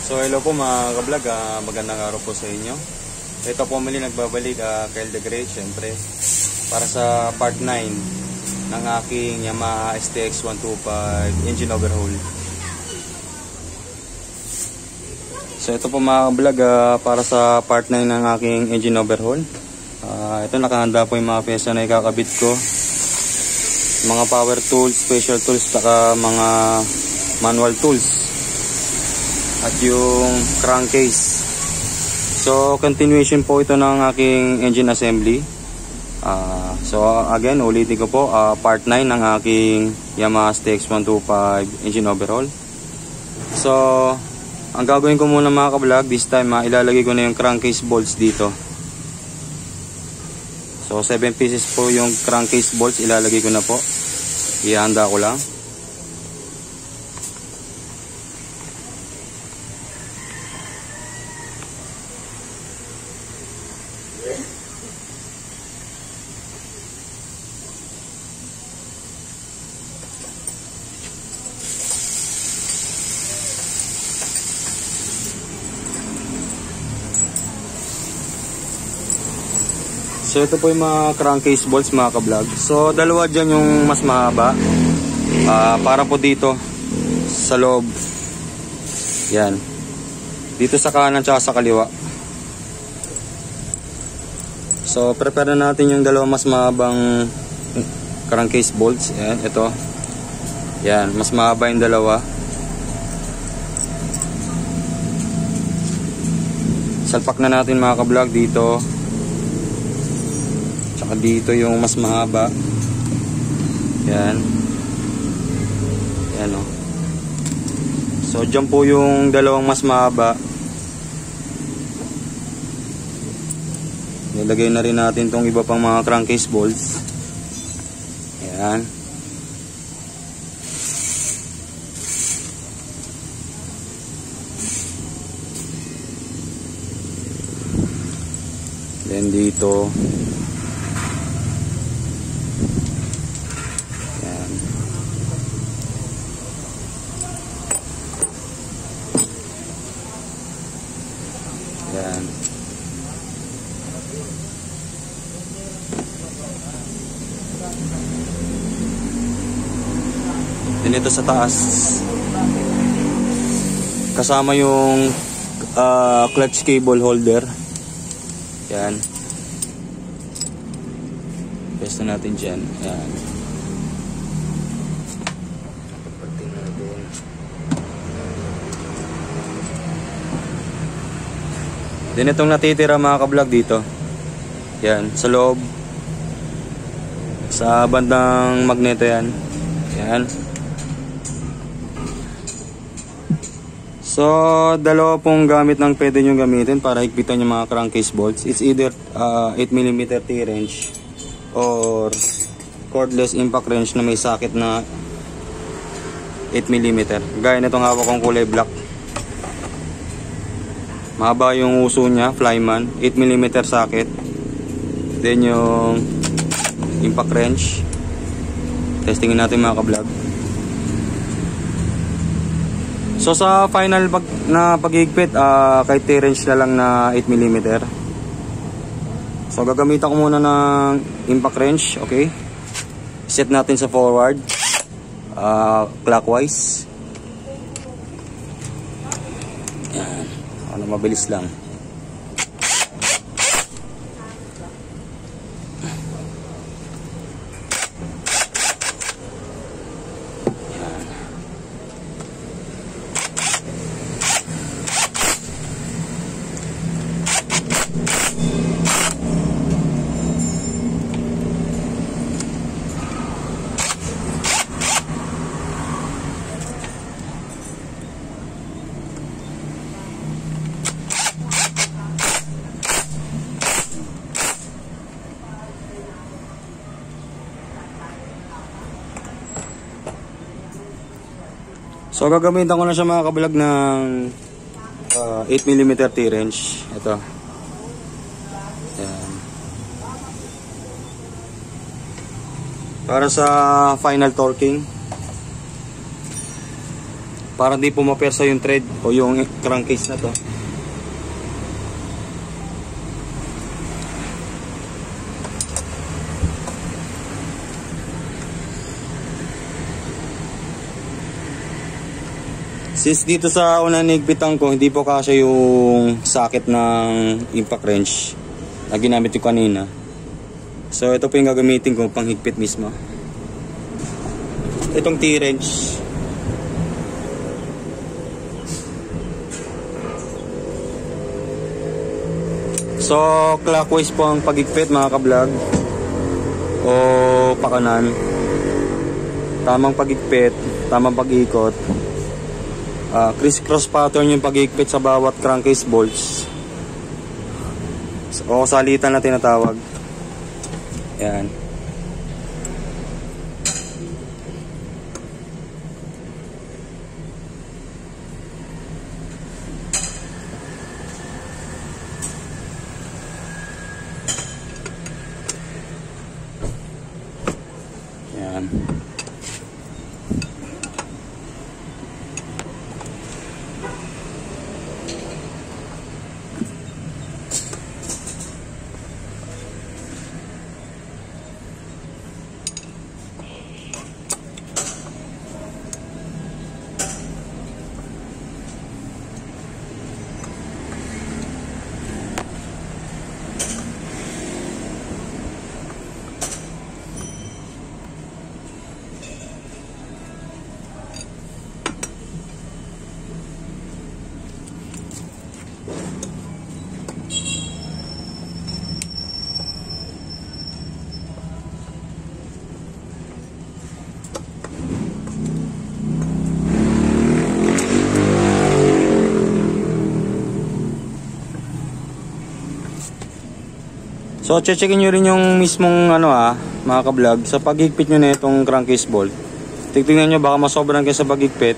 So hello po mga ka-vlog, magandang araw po sa inyo. Ito po muli nagbabalik, Kyle the Great, syempre para sa part 9 ng aking Yamaha STX 125 engine overhaul. So ito po mga ka-vlog, para sa part 9 ng aking engine overhaul. Ito nakahanda po yung mga pyesa na ikakabit ko, mga power tools, special tools, saka mga manual tools at yung crankcase. So continuation po ito ng aking engine assembly. So again, ulitin ko po, part 9 ng aking Yamaha STX 125 engine overhaul. So ang gagawin ko muna mga ka-vlog, this time ilalagay ko na yung crankcase bolts dito. So 7 pieces po yung crankcase bolts, ilalagay ko na po. Ihanda ko lang. So ito po yung mga crankcase bolts mga ka-vlog. So dalawa dyan yung mas mahaba, para po dito sa loob. Yan, dito sa kanan tsaka sa kaliwa. So prepare na natin yung dalawa mas mahabang crankcase bolts. Yan, ito. Yan, mas mahaba yung dalawa. Salpak na natin mga ka-vlog dito. Dito yung mas mahaba. Yan. Yan o. So dyan po yung dalawang mas mahaba. Nilagay na rin natin tong iba pang mga crankcase bolts. Yan. Then dito yan. Dito sa taas kasama yung clutch cable holder. Yan. Pwesto natin dyan. Yan. Then itong natitira mga ka-vlog dito. Yan, sa loob. Sa bandang magneto yan. Yan. So, dalawa pong gamit ng pwede nyo gamitin para higpitan yung mga crankcase bolts. It's either 8mm T-wrench or cordless impact wrench na may socket na 8mm. Gaya nitong hawak kong kulay black. Mahaba yung uso niya, Flyman, 8mm socket. Then yung impact wrench. Testingin natin mga ka-vlog. So sa final na paghigpit, kay T-wrench na lang na 8mm. So gagamitan ko muna ng impact wrench, okay? Set natin sa forward, clockwise. Mabilis lang. So gagamitan ko na siya mga ka-vlog ng 8mm T-wrench. Ito. Yan. Para sa final torquing. para di pumapersa yung thread o yung crankcase na to. Since dito sa unang nigpitan ko, hindi po kasya yung socket ng impact wrench na ginamit yung kanina. So ito po yung gagamitin ko pang higpit mismo. Itong T-wrench. So clockwise po ang pagigpit mga ka-vlog, o pakanan. Tamang pagigpit, tamang pag-ikot. Criss-cross pattern yung pag-ikpit sa bawat crankcase bolts o salitan na tinatawag. Yan. Yan. So checkin nyo rin yung mismong mga ka-vlog, sa pag-higpit nyo na itong crankcase bolt. Tignan nyo, baka masobran kayo sa pag-higpit.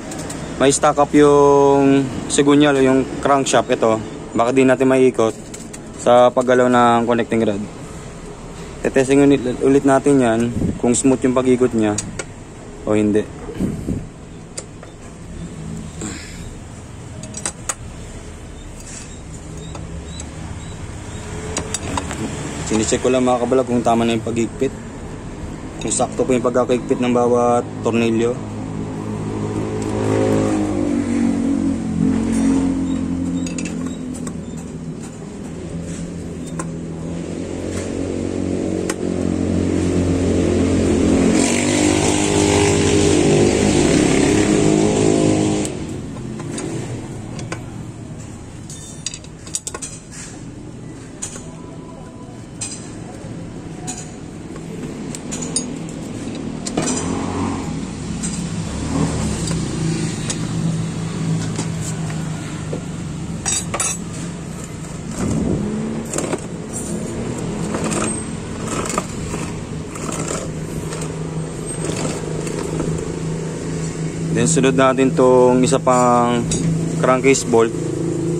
May stack up yung segunyal o yung crankshaft ito. Baka di natin maiikot sa paggalaw ng connecting rod. Tetesting ulit natin yan kung smooth yung pag-ikot nya o hindi. Sinicheck ko lang mga kabalag kung tama na yung pag-higpit, kung sakto po yung pagkakahigpit ng bawat tornilyo. Then sunod natin tong isa pang crankcase bolt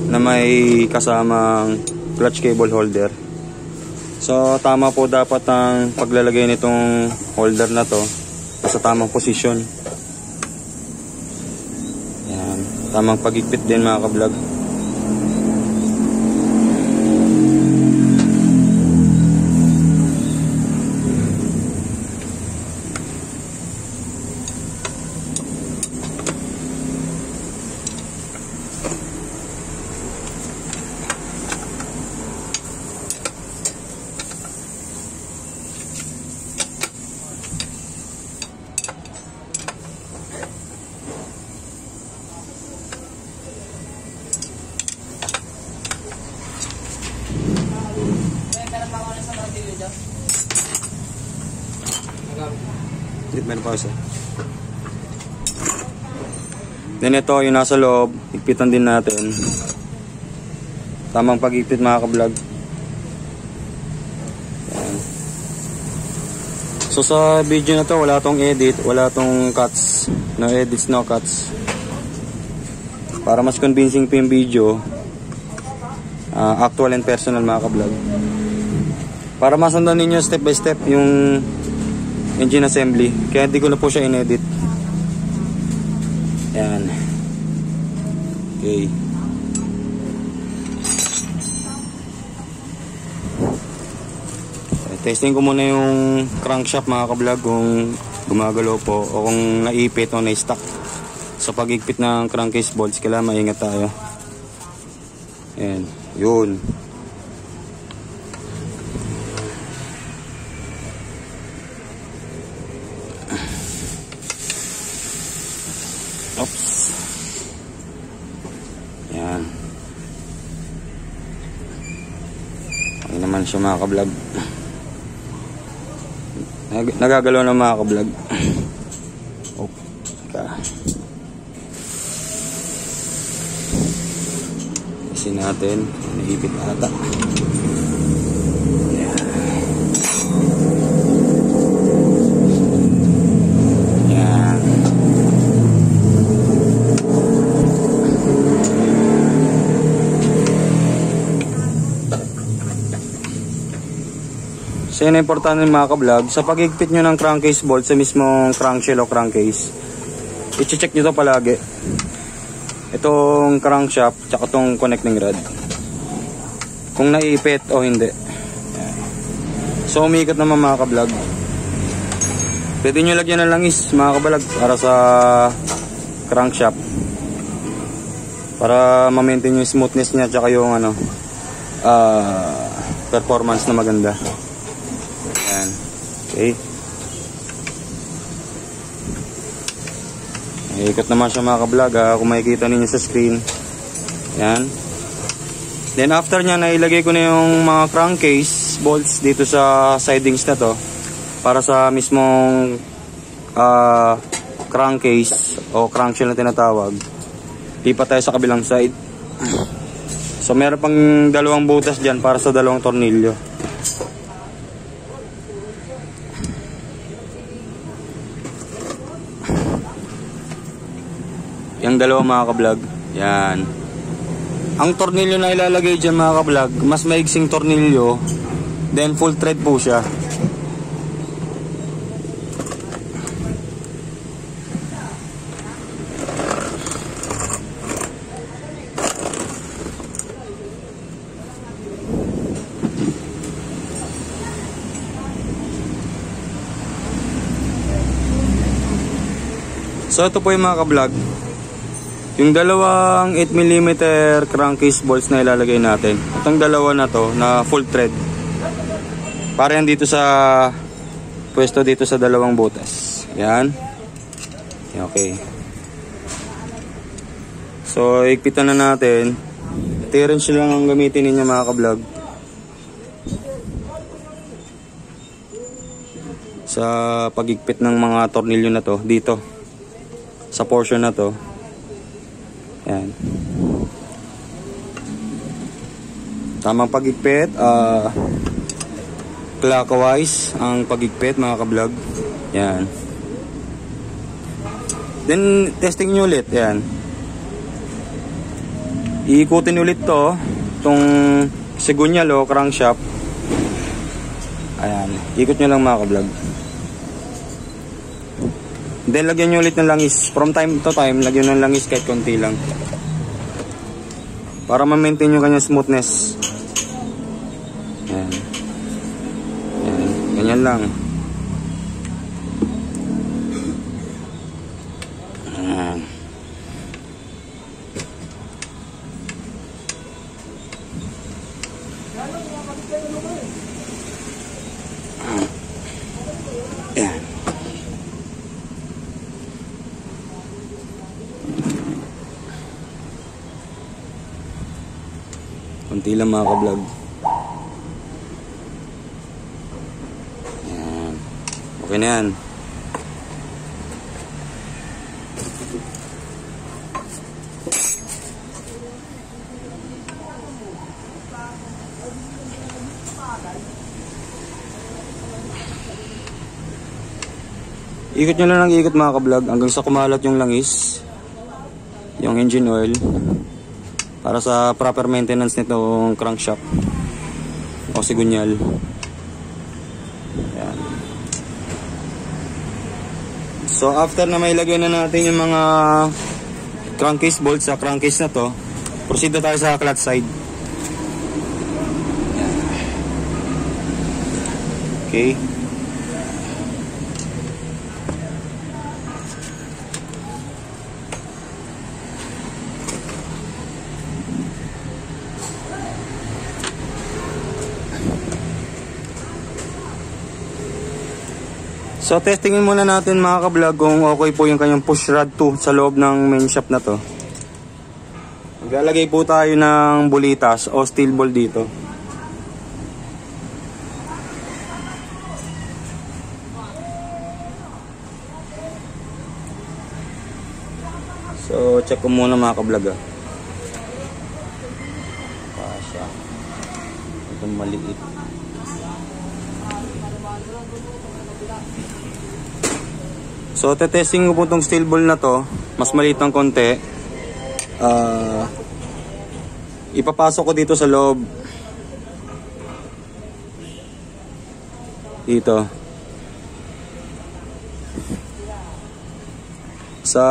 na may kasamang clutch cable holder. So tama po dapat ang paglalagay nitong holder na to sa tamang posisyon. Yan, tamang pagigpit din mga ka-vlog. Meron pa isa. Then ito yung nasa loob, higpitan din natin. Tamang pag-higpit mga ka-vlog. So sa video na to wala tong edit, wala tong cuts. No edits, no cuts. Para mas convincing pa yung video, actual and personal mga ka-vlog. Para masundan ninyo step by step yung engine assembly, kaya hindi ko na po siya inedit. Yan. Okay. Testing ko muna yung crankshaft mga ka-vlog kung gumagalaw po o kung naipit o na-stuck. Sa pag-igpit ng crankcase bolts, kailangan maingat tayo. Ayan, yun. Oops. Ayan. Ay naman siya mga ka-vlog. Nagagalaw na mga ka-vlog. Kasi natin naipit ata. Yan. Yan. So yun ang importante mga ka-vlog, sa pag-igpit nyo ng crankcase bolt sa mismong crankshell o crankcase, i-check nyo to palagi. Itong crankshaft tsaka itong connecting rod, kung naiipit o hindi. So umikot naman mga ka-vlog. Pwede nyo lagyan ng langis mga ka-vlog para sa crankshaft, para ma-maintain yung smoothness nya tsaka yung ano, performance na maganda. Ayan. Okay. Ikot naman siya mga ka-vlog, kung makikita ninyo sa screen. Yan. Then after nya, nailagay ko na yung mga crankcase bolts dito sa sidings na to, para sa mismong crankcase o crankshell na tinatawag. Lipat tayo sa kabilang side. So meron pang dalawang butas dyan para sa dalawang tornilyo. Yung dalawa mga ka-vlog. Yan. Ang tornilyo na ilalagay dyan mga ka-vlog, mas maigsing tornilyo, then full thread po siya. So ito po yung mga ka-vlog, yung dalawang 8mm crankcase bolts na ilalagay natin. Itong dalawa na to na full thread, para yan dito sa pwesto dito sa dalawang butas. Yan. Okay. So ikpitan na natin. T-wrench lang ang gamitin ninyo mga ka-vlog sa pag-igpit ng mga tornilyo na to dito sa portion na to. Yan. Tamang pag-igpit, clockwise ang pag-igpit mga ka-vlog. Yan. Then testing nyo ulit. Yan. Iikutin ulit to, itong segunyal o crankshaft. Ayan. Ikot nyo lang mga ka-vlog. Then lagyan nyo ulit ng langis. From time to time, lagyan ng langis kahit konti lang, para ma-maintain yung kanyang smoothness. Yan. Yan. Ganyan lang. Yan. Yan. Kunti lang mga ka-vlog. Yan. Okay na yan. Ikot nyo lang ng ikot mga ka-vlog hanggang sa kumalat yung langis, yung engine oil, para sa proper maintenance nitong crankshaft o sigunyal. Ayan. So after na mailagay na natin yung mga crankcase bolt sa crankcase na to. Proceed na tayo sa clutch side. Okay. So testingin muna natin mga ka-vlog kung okay po yung kanyang push rod 2 sa loob ng main shop na to. Maglalagay po tayo ng bulitas o steel ball dito. So check ko muna mga ka-vlog ah. Pasya. Itong maliit. So, testing ko po itong steel ball na to. Mas maliit ng konti. Ipapasok ko dito sa loob. Dito. Sa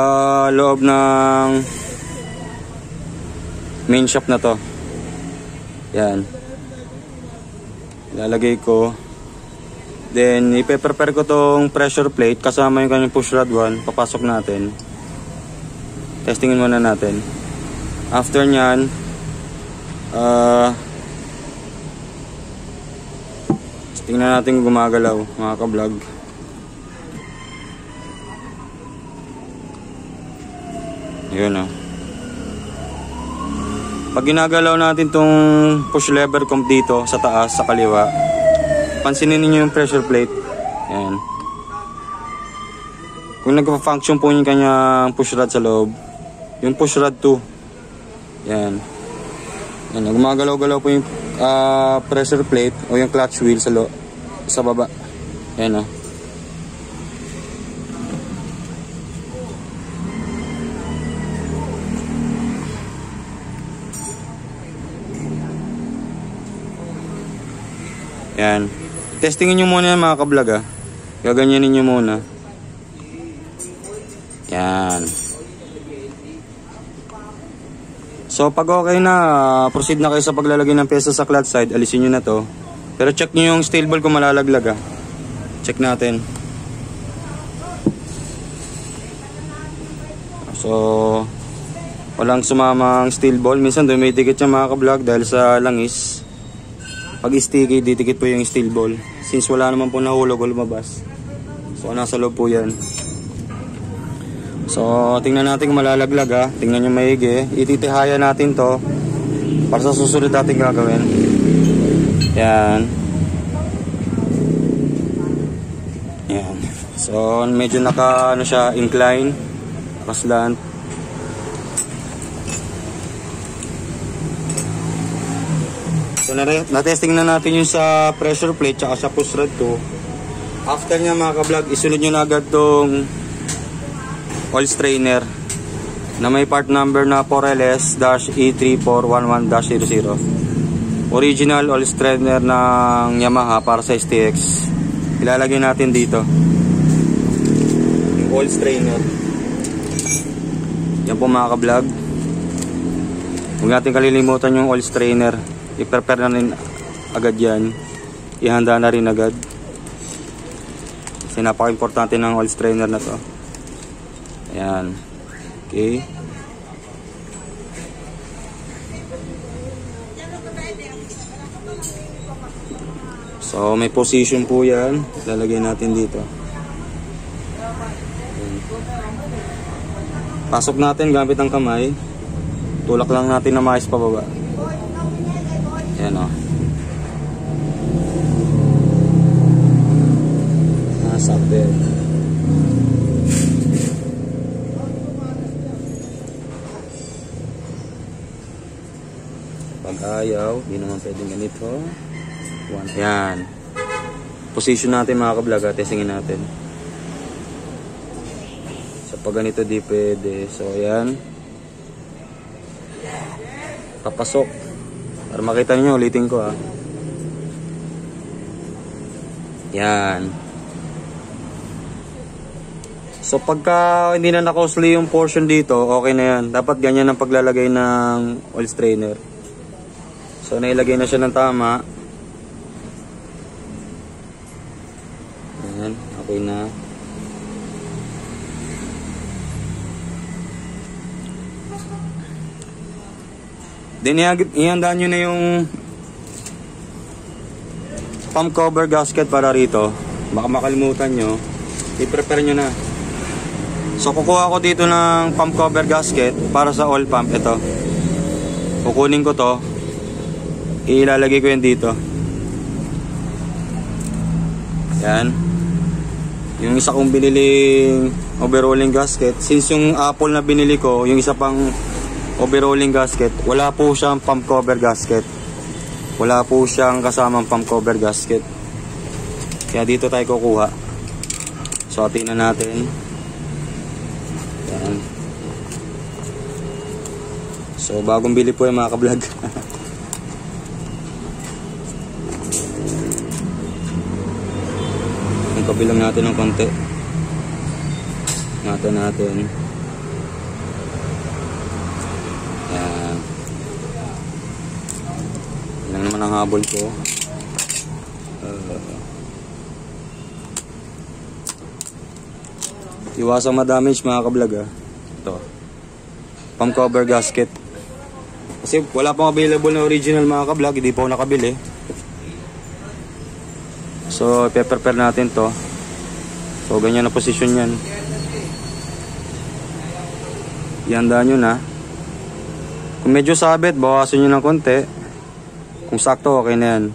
loob ng main shop na to. Yan. Ilalagay ko. Then, ipe-prepare ko tong pressure plate kasama yung kanyang push rod 1. Papasok natin. Testingin muna natin. After nyan, tingnan natin kung gumagalaw, mga ka-vlog. Yun o. Pag ginagalaw natin tong push lever comp dito sa taas, sa kaliwa, pansinin niyo yung pressure plate. Ayan. Kung nagpa-function po yung kanyang push rod sa loob, yung push rod 2. Ayan. Ayan. Gumagalaw-galaw po yung pressure plate o yung clutch wheel sa baba. Ayan o. Ayan. Testingin nyo muna yan mga ka-vlog ah. Gaganyanin nyo muna. Yan. So pag okay na, proceed na kayo sa paglalagay ng pyesa sa clutch side. Alisin nyo na to. Pero check nyo yung steel ball kung malalaglag ah. Check natin. So walang sumamang steel ball. Minsan dumidikit yung mga ka-vlog dahil sa langis. Pag sticky, didikit po yung steel ball. Since wala naman po nahulog o lumabas. So, nasa loob po yan. So, tingnan natin kung malalaglag ha. Tingnan nyo maigi. Ititihaya natin to para sa susunod natin gagawin. Yan. Yan. So, medyo naka, siya, incline. Nakaslant. So, na-testing na natin yung sa pressure plate tsaka sa push rod 2. After nya mga ka-vlog, isunod nyo na agad tong oil strainer na may part number na 4LS-E3411-00. Original oil strainer ng Yamaha para sa STX. Ilalagay natin dito yung oil strainer. Yan po mga ka-vlog. Huwag natin kalilimutan yung oil strainer. I-prepare na rin agad yan. Ihanda na rin agad. Kasi napaka-importante ng oil strainer na to. Ayan. Okay. So may position po yan. Lalagay natin dito. Ayan. Pasok natin gamit ang kamay. Tulak lang natin na maayos pababa. Ayan o. Nasakte. Pag ayaw, di naman pwedeng ganito. Ayan. Position natin mga ka-vlog. Testingin natin. So pag ganito di pwede. So ayan. Papasok. Para makita niyo, ulitin ko ah. Yan. So pagka hindi na na-costly yung portion dito, okay na yan. Dapat ganyan ang paglalagay ng oil strainer. So nailagay na siya ng tama. Ayan, okay na. Then ihandaan nyo na yung pump cover gasket para rito. Baka makalimutan nyo, i-prepare nyo na. So kukuha ko dito ng pump cover gasket para sa oil pump. Ito, kukunin ko to, ilalagay ko yan dito. Yan, yung isa kong biniling overhauling gasket. Since yung Apple na binili ko, yung isa pang overhauling gasket, wala po siyang pump cover gasket. Wala po siyang kasamang pump cover gasket. Kaya dito tayo kukuha. So tingnan natin. Yan. So bagong bili po yung mga ka-vlog. Ang kabilang natin ng konti. Natin. Yan. Yan naman ang habol ko. Iwasang ma-damage mga ka-vlog ah. Ito, pump cover gasket. Kasi wala pang available na original mga ka-vlog, hindi pa ako nakabili. So i-prepare natin to. So ganyan na posisyon yan. Ihandaan nyo na. Kung medyo sabit, bawasan nyo ng konti. Kung sakto, okay na yan.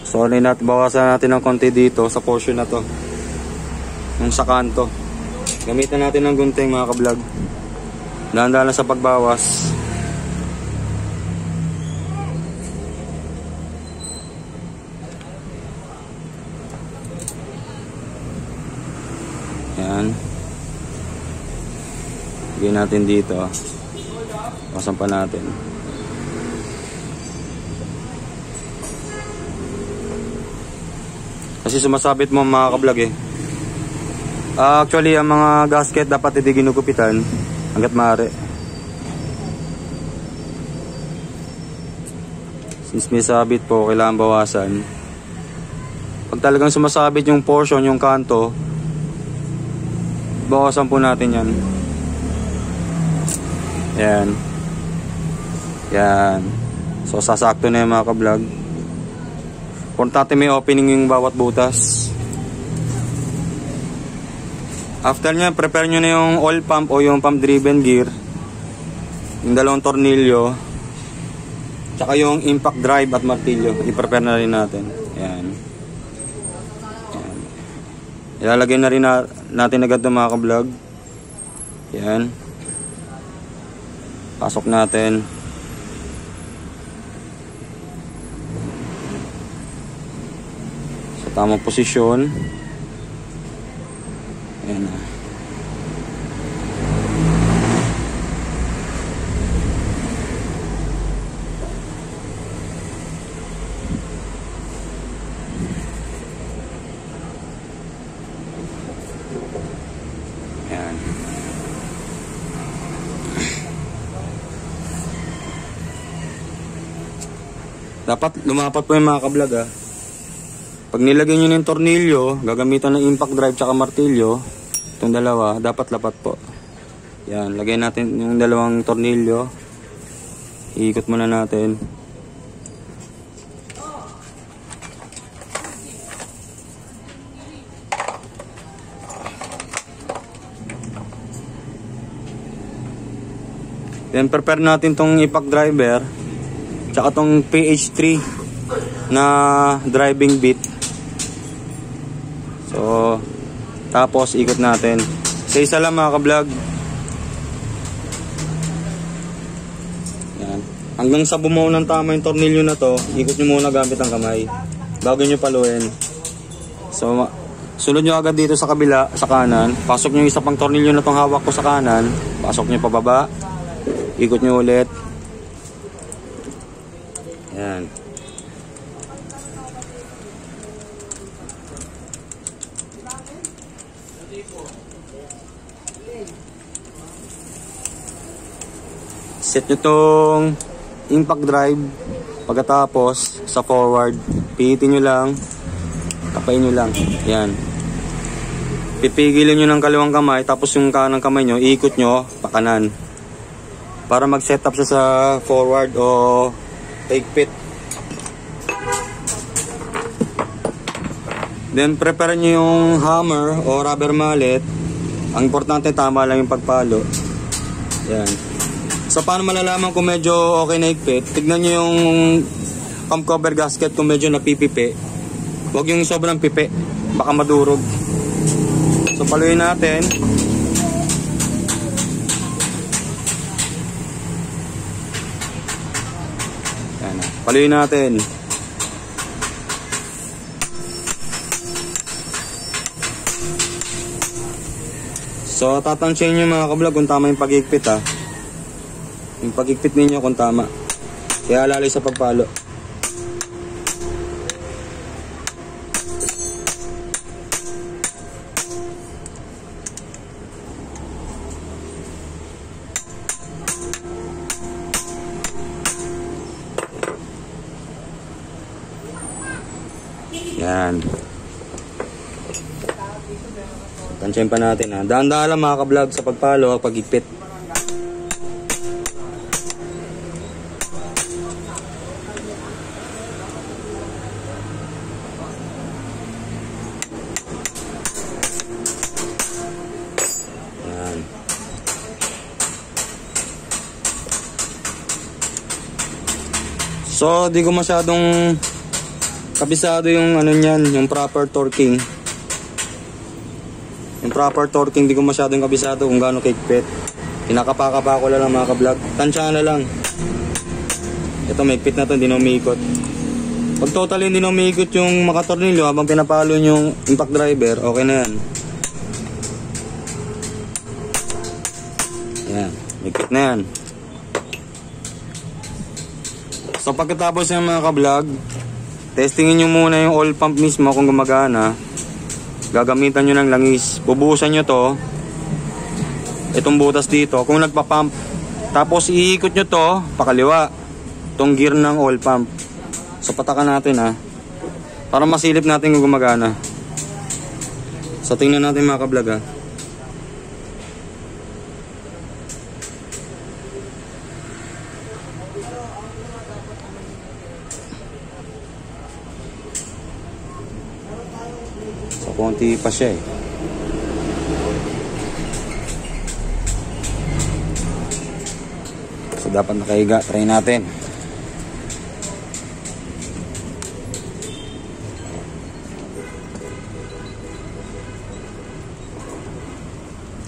So bawasan natin ng konti dito sa portion na to, yung sa kanto. Gamitan natin ng gunting mga ka-vlog. Dahan-dahan lang sa pagbawas. Yan. Lagyan natin dito. Bawasan pa natin. Kasi sumasabit mo mga ka-vlog eh. Actually, ang mga gasket dapat hindi ginugupitan hanggat maaari. Since may sabit po, kailangan bawasan. Pag talagang sumasabit yung portion, yung kanto, bawasan po natin yan. Yan. Yan. So sasakto na yung mga ka-vlog. Importante may opening yung bawat butas. After nyo, prepare nyo na yung oil pump o yung pump driven gear, yung dalawang tornilyo, tsaka yung impact drive at martilyo. I-prepare na rin natin. Yan. Yan. Ilalagay na rin natin agad ng mga ka-vlog. Yan. Pasok natin. Sa tamang posisyon. Ayan na. Ayan. Dapat lumapat po yung mga ka-vlog ah. Pag nilagay nyo yung tornilyo, gagamitan ng impact drive tsaka martilyo, itong dalawa, dapat lapat po. Yan, lagay natin yung dalawang tornilyo. Iikot muna natin. Then prepare natin tong impact driver, tsaka tong PH3 na driving bit. So, tapos ikot natin. Sa isa lang mga ka-vlog. Yan. Hanggang sa bumuo ng tama yung tornilyo na to, ikot nyo muna gamit ang kamay bago nyo paluin. So, sunod nyo agad dito sa kabila, sa kanan. Pasok nyo yung isa pang tornilyo na tong hawak ko sa kanan. Pasok nyo pababa. Ikot nyo ulit. Yan. Set nyo tong impact drive. Pagkatapos sa forward, pihitin nyo lang, kapain nyo lang. Yan. Pipigilin nyo ng kaliwang kamay, tapos yung kanang kamay nyo, iikot nyo pa kanan. Para mag-set up siya sa forward o higpit. Then prepare nyo yung hammer o rubber mallet. Ang importante tama lang yung pagpalo. Yan. So paano malalaman kung medyo okay na higpit? Tignan nyo yung pump cover gasket kung medyo napipipi. Huwag yung sobrang pipi, baka madurog. So paluin natin. Yan. Paluin natin. So, tatansyahin nyo mga kablog kung tama yung pag-higpit ha. Yung pag-higpit ninyo kung tama. Kaya alalay sa pagpalo. Yan. Tansyahin pa natin ha. Dahan-dahan lang mga kablog sa pagpalo at pag-higpit. Yan. So, di ko masyadong kabisado yung ano niyan, yung proper torquing. Yung proper torquing, di ko masyadong kabisado kung gaano kahigpit. Kinakapa-kapa ko lang mga kablog. Tansyahan na lang. Ito, may higpit na to, hindi na umiikot. Pag totally hindi na umiikot yung makatornilyo habang pinapalo yung impact driver, okay na yan. Yan, may higpit na yan. So pagkatapos yung mga kablog, testingin nyo muna yung oil pump mismo kung gumagana. Gagamitan nyo ng langis. Bubuhusan nyo to. Itong butas dito. Kung nagpa-pump. Tapos iikot nyo to pakaliwa. Itong gear ng oil pump. So patakan natin ha. Para masilip natin kung gumagana. So tingnan natin mga kablog ha. Konti pa siya eh. So dapat nakahiga. Try natin.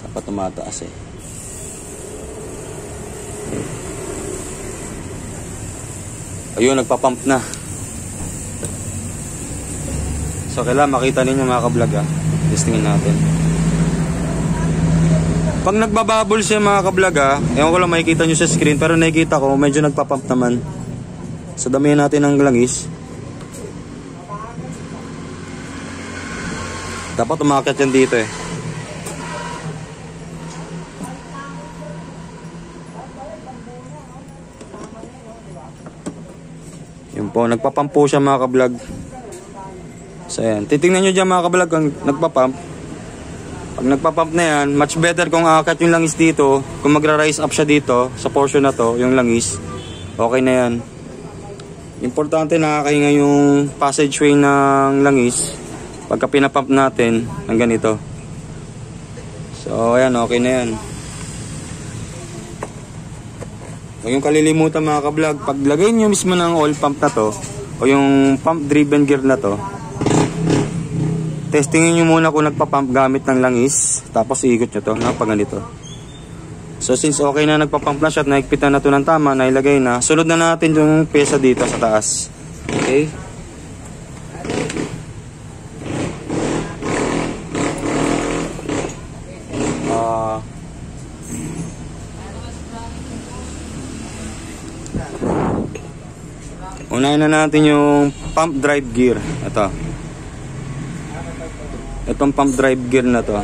Dapat tumataas eh. Ayun, nagpa-pump na. So kailangan makita ninyo mga kablog ha. Testingin natin. Pag nagbabubble siya mga kablog ha, ewan ko lang makikita nyo sa screen, pero nakikita ko medyo nagpapump naman. So damihan natin ng langis. Dapat umakyat yan dito eh. Yun po, nagpapump po siya mga kablog. So ayan, titingnan nyo dyan mga kablog kung nagpapump. Pag nagpapump na yan, much better kung aakyat yung langis dito. Kung magra-rise up siya dito, sa portion na to, yung langis, okay na yan. Importante nakakahinga yung passageway ng langis pagka pinapump natin ng ganito. So ayan, okay na yan. Huwag yung kalilimutan mga kablog, pag lagay nyo mismo ng oil pump na to o yung pump driven gear na to, testingin nyo muna kung nagpa-pump gamit ng langis, tapos iikot nyo to na pag ganito. So since okay na nagpa-pump na siya at naigpitan na to ng tama, nailagay na, sunod na natin yung pyesa dito sa taas. Okay? Unahin na natin yung pump drive gear. Ito. Itong pump drive gear na to.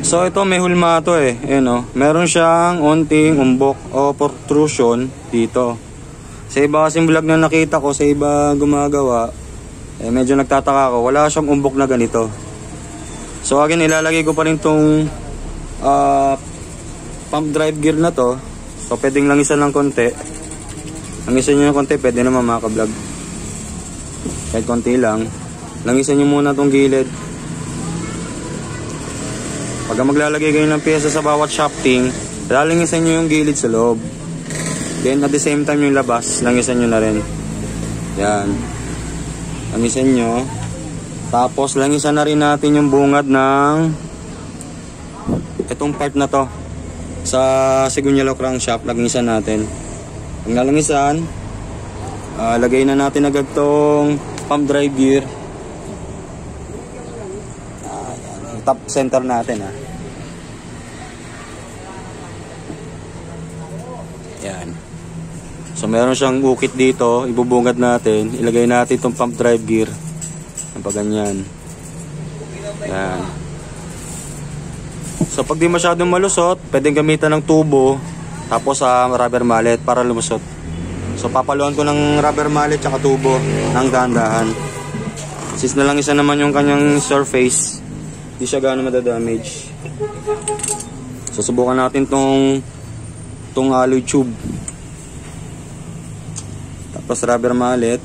So ito may hulma to eh. Ayan o. Meron siyang onting umbok o protrusion dito. Sa iba kasing vlog na nakita ko, sa iba gumagawa, eh medyo nagtataka ko. Wala siyang umbok na ganito. So again, ilalagay ko pa rin tong pump drive gear na to. So pwedeng langisan ng konti. Langisan nyo ng konti, pwede naman mga ka-vlog. Kahit konti lang. Langisan nyo muna tong gilid. Pag maglalagay kayo ng pyesa sa bawat shafting, lalangisan nyo yung gilid sa loob. Then at the same time yung labas, langisan nyo na rin. Yan. Langisan nyo. Tapos langisan na rin natin yung bungad ng itong part na to. Sa segunyalo crankshaft, langisan natin. Pag nalangisan, lagay na natin agad tong pump drive gear. Top center natin ha. Yan. So meron siyang ukit dito, ibubungad natin, ilagay natin itong pump drive gear. Yan pa ganyan. Yan. So pag di masyadong malusot, pwedeng gamitan ng tubo tapos sa rubber mallet para lumusot. So papaluan ko ng rubber mallet tsaka tubo ng dahan-dahan. Since na lang isa naman yung kanyang surface, di siya gaano madadamage. So subukan natin tong alloy tube. Tapos rubber mallet.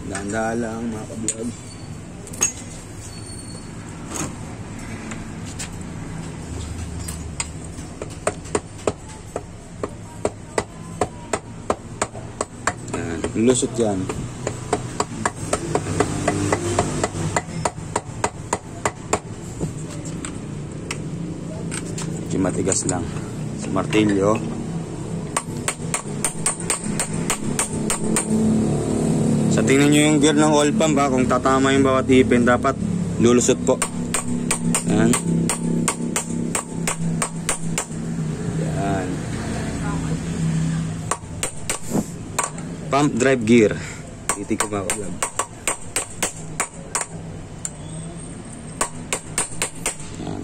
Dahan-dahan lang mga ka-vlog. Lusot yan. Medyo matigas lang sa martilyo. Sa tingnan nyo yung gear ng oil pump kung tatama yung bawat ipin, dapat lulusot po. Yan. Yan. Pump drive gear. Titik ko mga ka-vlog. Yan.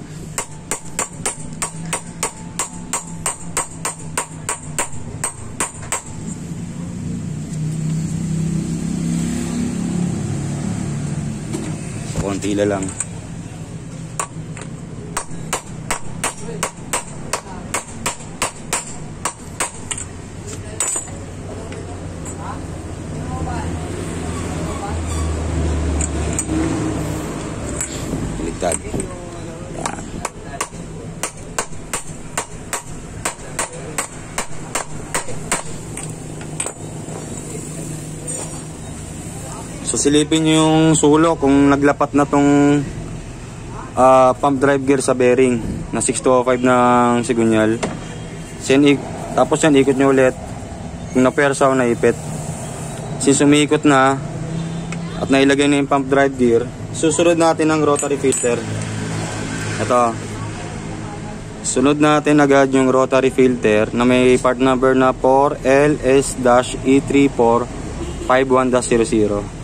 Konti lang. Ligtad. Yan. So silipin nyo yung sulok kung naglapat na tong pump drive gear sa bearing na 6205 ng sigunyal. Tapos yan ikot nyo ulit kung napersa o naipit. Since umiikot na at nailagay na yung pump drive gear, susunod natin ang rotary filter. Ito. Sunod natin agad yung rotary filter na may part number na 4LS-E3451-00.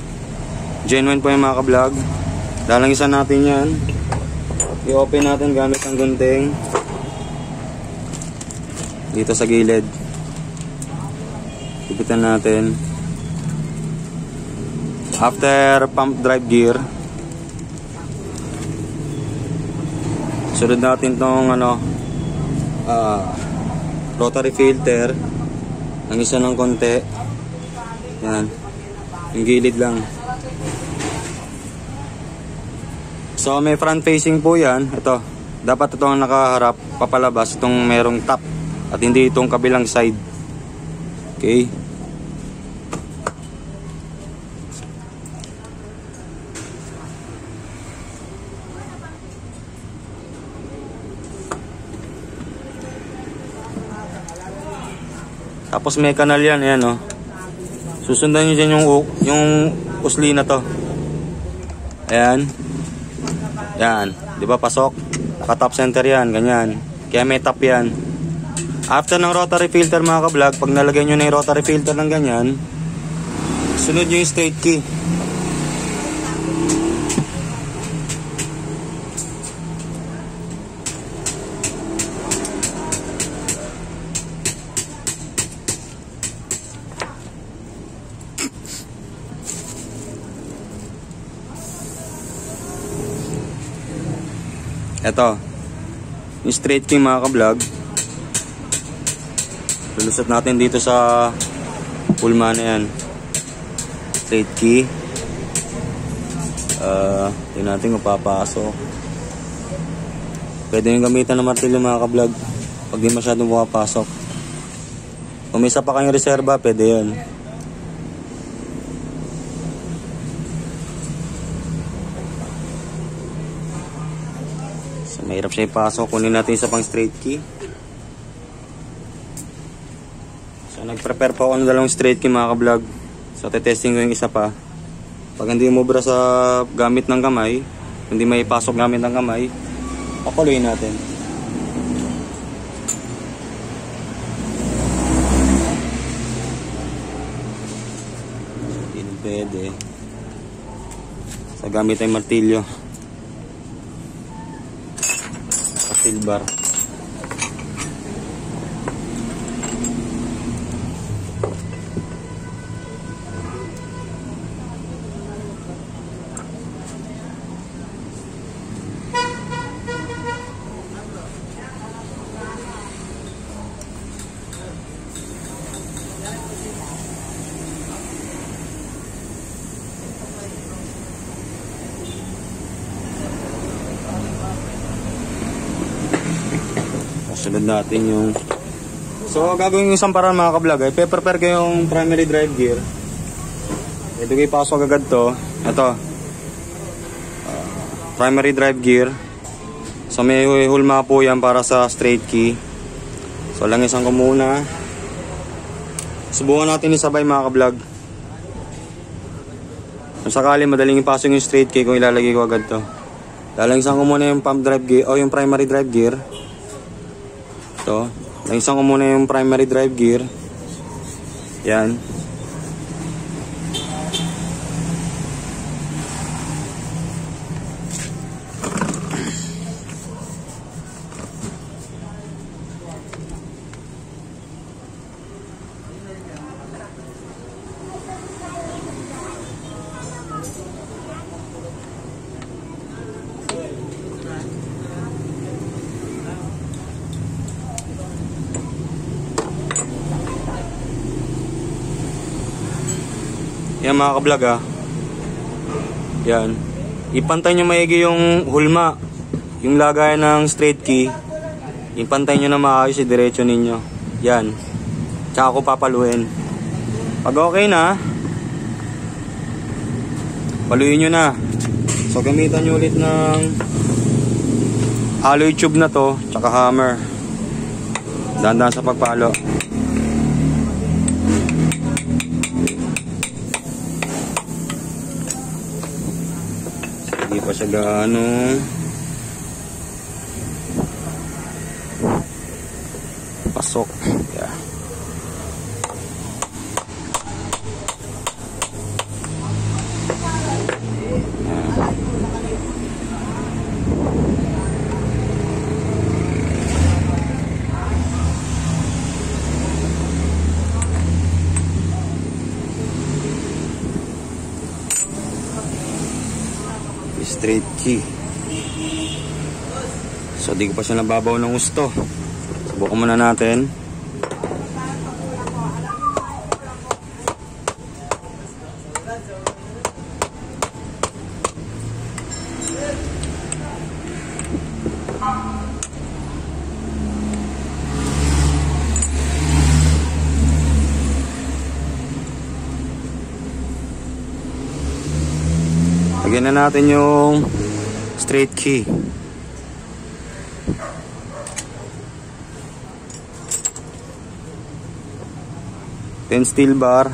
Genuine po yung mga ka-vlog. Lalangisan natin yan. I-open natin gamit ang gunting. Dito sa gilid. Ipitan natin. After pump drive gear, sunod natin tong rotary filter. Ang isa ng konti. Yan. Yung gilid lang. So may front facing po yan. Ito. Dapat ito ang nakaharap papalabas. Itong merong top. At hindi itong kabilang side. Okay. Tapos may kanal yan. Ayan o. Susundan nyo dyan yung usli na to. Ayan. Yan, di ba pasok? Naka top center yan, ganyan. Kaya may top yan. After ng rotary filter mga ka-vlog, pag nalagay nyo na yung rotary filter ng ganyan, sunod nyo yung straight key. Eto, yung straight key mga ka-vlog. Lulusot natin dito sa pulma na yan. Straight key. Tingnan natin kung papasok. Pwede yung gamitan ng martilyo mga ka-vlog pag di masyadong pumapasok. Kung may isa pa kayong reserva, pwede yun. So mahirap siya ipasok. Kunin natin isa pang straight key. So nag-prepare pa ako ng dalawang straight key mga ka-vlog. So tetesting ko yung isa pa. Pag hindi umubra sa gamit ng kamay, hindi may pasok gamit ng kamay, papaluin natin. Hindi pwede. Sa gamit ay martilyo. Sa silbar. Sunod natin yung... So gagawin yung isang paraan mga ka-vlog ay prepare ko yung primary drive gear. Ito kayo pasok agad to. Ito primary drive gear. So may hulma po yan para sa straight key. So langisan ko muna. Subukan natin isabay mga ka-vlog. Kung sakali madaling ipasok yung straight key, kung ilalagay ko agad to, lalangisan ko muna yung pump drive gear o yung primary drive gear. Ito, langisan ko muna yung primary drive gear. Yan. Yan mga ka-vlog Yan. Ipantay nyo maigi yung hulma. Yung lagayan ng straight key. Ipantay nyo na maayos, diretso ninyo. Yan. Tsaka ko papaluin. Pag okay na, paluin nyo na. So gamitan nyo ulit ng alloy tube na to, tsaka hammer. Dahan-dahan sa pagpalo. Hindi pa siya gaano pasok. Yeah. Straight key. So di ko pa siya nababaw ng gusto. Subukan muna natin. Lagyan na natin yung straight key. Then steel bar.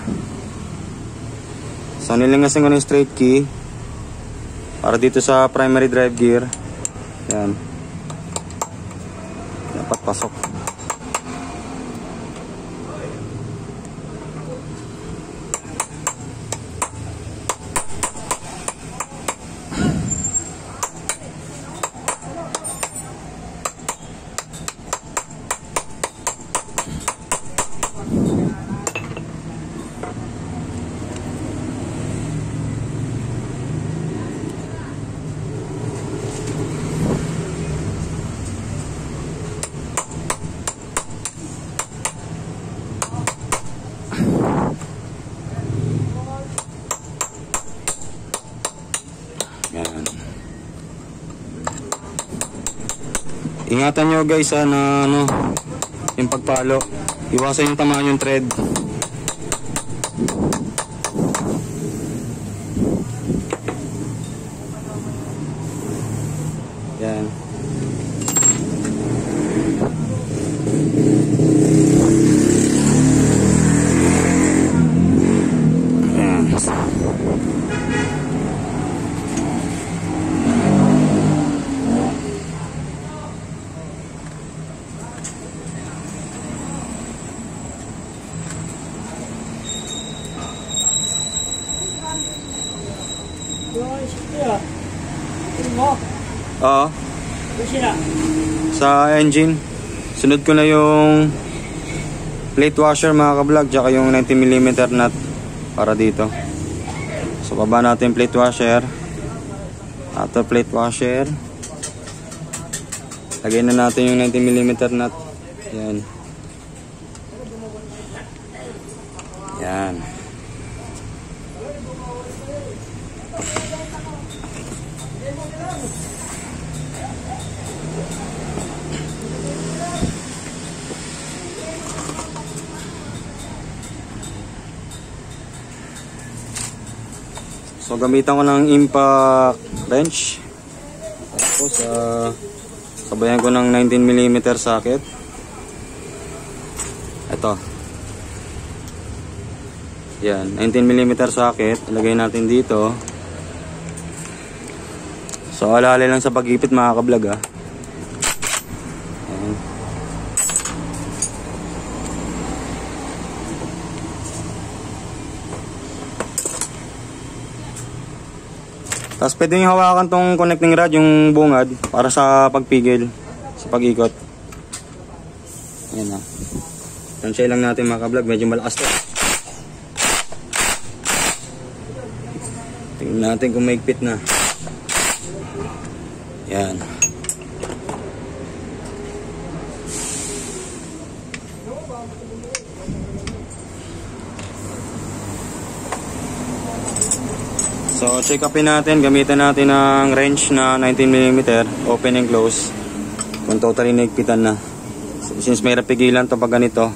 So nilingasin ko na yung straight key para dito sa primary drive gear. Yan. Dapat pasok. Ingatan nyo guys na ano, yung pagpalo. Iwasan yung tamaan yung thread. Yan. Oo. Sa engine. Sunod ko na yung plate washer mga ka-vlog, tsaka yung 90mm nut para dito. So baba natin plate washer. After plate washer, lagay na natin yung 90mm nut. Yan. Yan. So gamitan ko ng impact wrench. Tapos sabayan ko ng 19mm socket. Ito. Yan, 19mm socket. Ilagay natin dito. So alala lang sa pag-ipit mga ka-vlog ah. Yan. Tapos pwede nyo hawakan tong connecting rod, yung bungad, para sa pagpigil, sa pag-ikot. Ayan na. Tansya lang natin mga ka-vlog, medyo malakas to. Tingnan natin kung maigpit na. Ayan. So check upin natin, gamitan natin ng wrench na 19mm, open and close. Kung totally naigpitan na. Since may pigilan to pag ganito.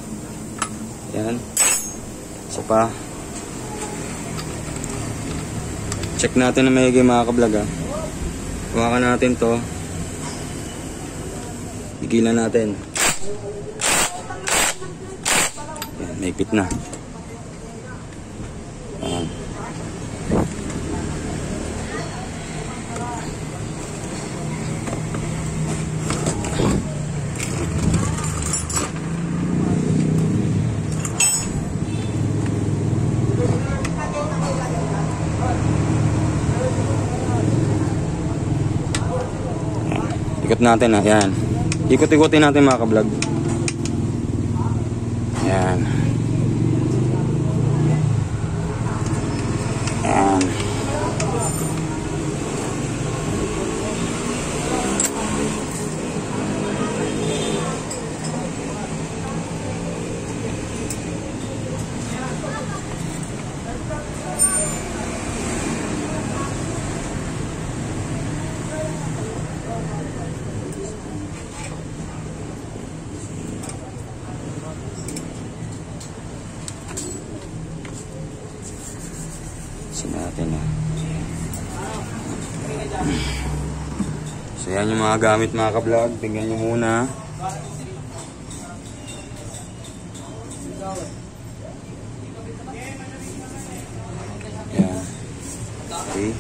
Yan. Isa pa. Check natin na maigi mga ka-vlog ah. Hawakan natin to. Pigilan natin. Yan, naigpit na. Yan. Ikot natin ah, yan. Ikot-ikotin natin mga ka-vlog. Yan. Yan. Natin na. So yan yung mga gamit mga ka-vlog. Tingnan nyo muna. Yan. Okay.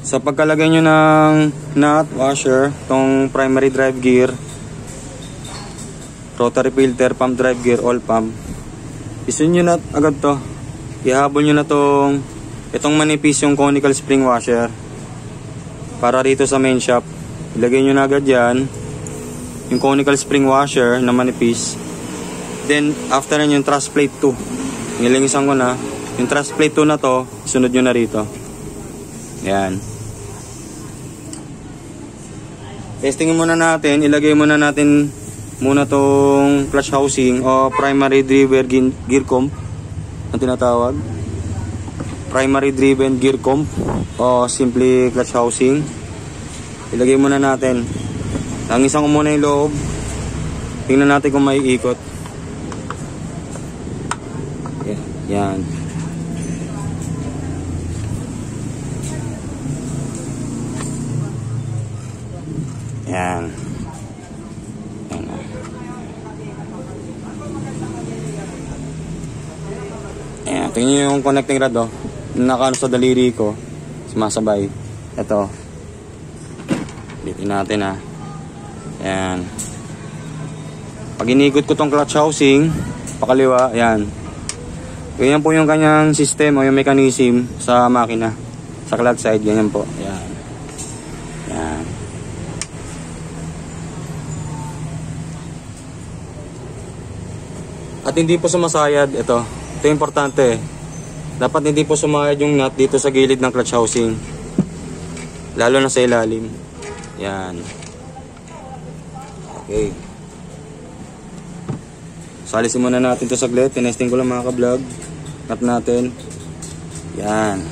Sa pagkalagay nyo ng nut, washer, tong primary drive gear, rotary filter, pump drive gear, oil pump, isun nyo na agad to. Ihabol nyo na itong manipis yung conical spring washer para rito sa main shop. Ilagay nyo na agad yan yung conical spring washer na manipis. Then after na yung truss plate 2, nilinisan ko na yung truss plate 2 na to, isunod nyo na rito. Yan. Testingin muna natin, ilagay muna natin muna tong clutch housing o primary driver gear comb ang tinatawag. primary driven gear comp o simply clutch housing. Ilagay muna natin. Langisan ko muna yung loob. Tingnan natin kung may ikot. Yan. Yan. Ayan, tingnan nyo yung connecting rod, oh. Nakaano sa daliri ko. Sumasabay. Ito. Bitin natin, ha. Ayan. Pag inikot ko tong clutch housing, pakaliwa, ayan. Ganyan po yung kanyang system o yung mechanism sa makina. Sa clutch side, ganyan po. Ayan. Ayan. At hindi po sumasayad, ito. Ito yung importante. Dapat hindi po sumayad yung nut dito sa gilid ng clutch housing. Lalo na sa ilalim. Yan. Okay. Salisin muna natin ito saglit. Tinesting ko lang mga ka-vlog. Nut natin. Yan.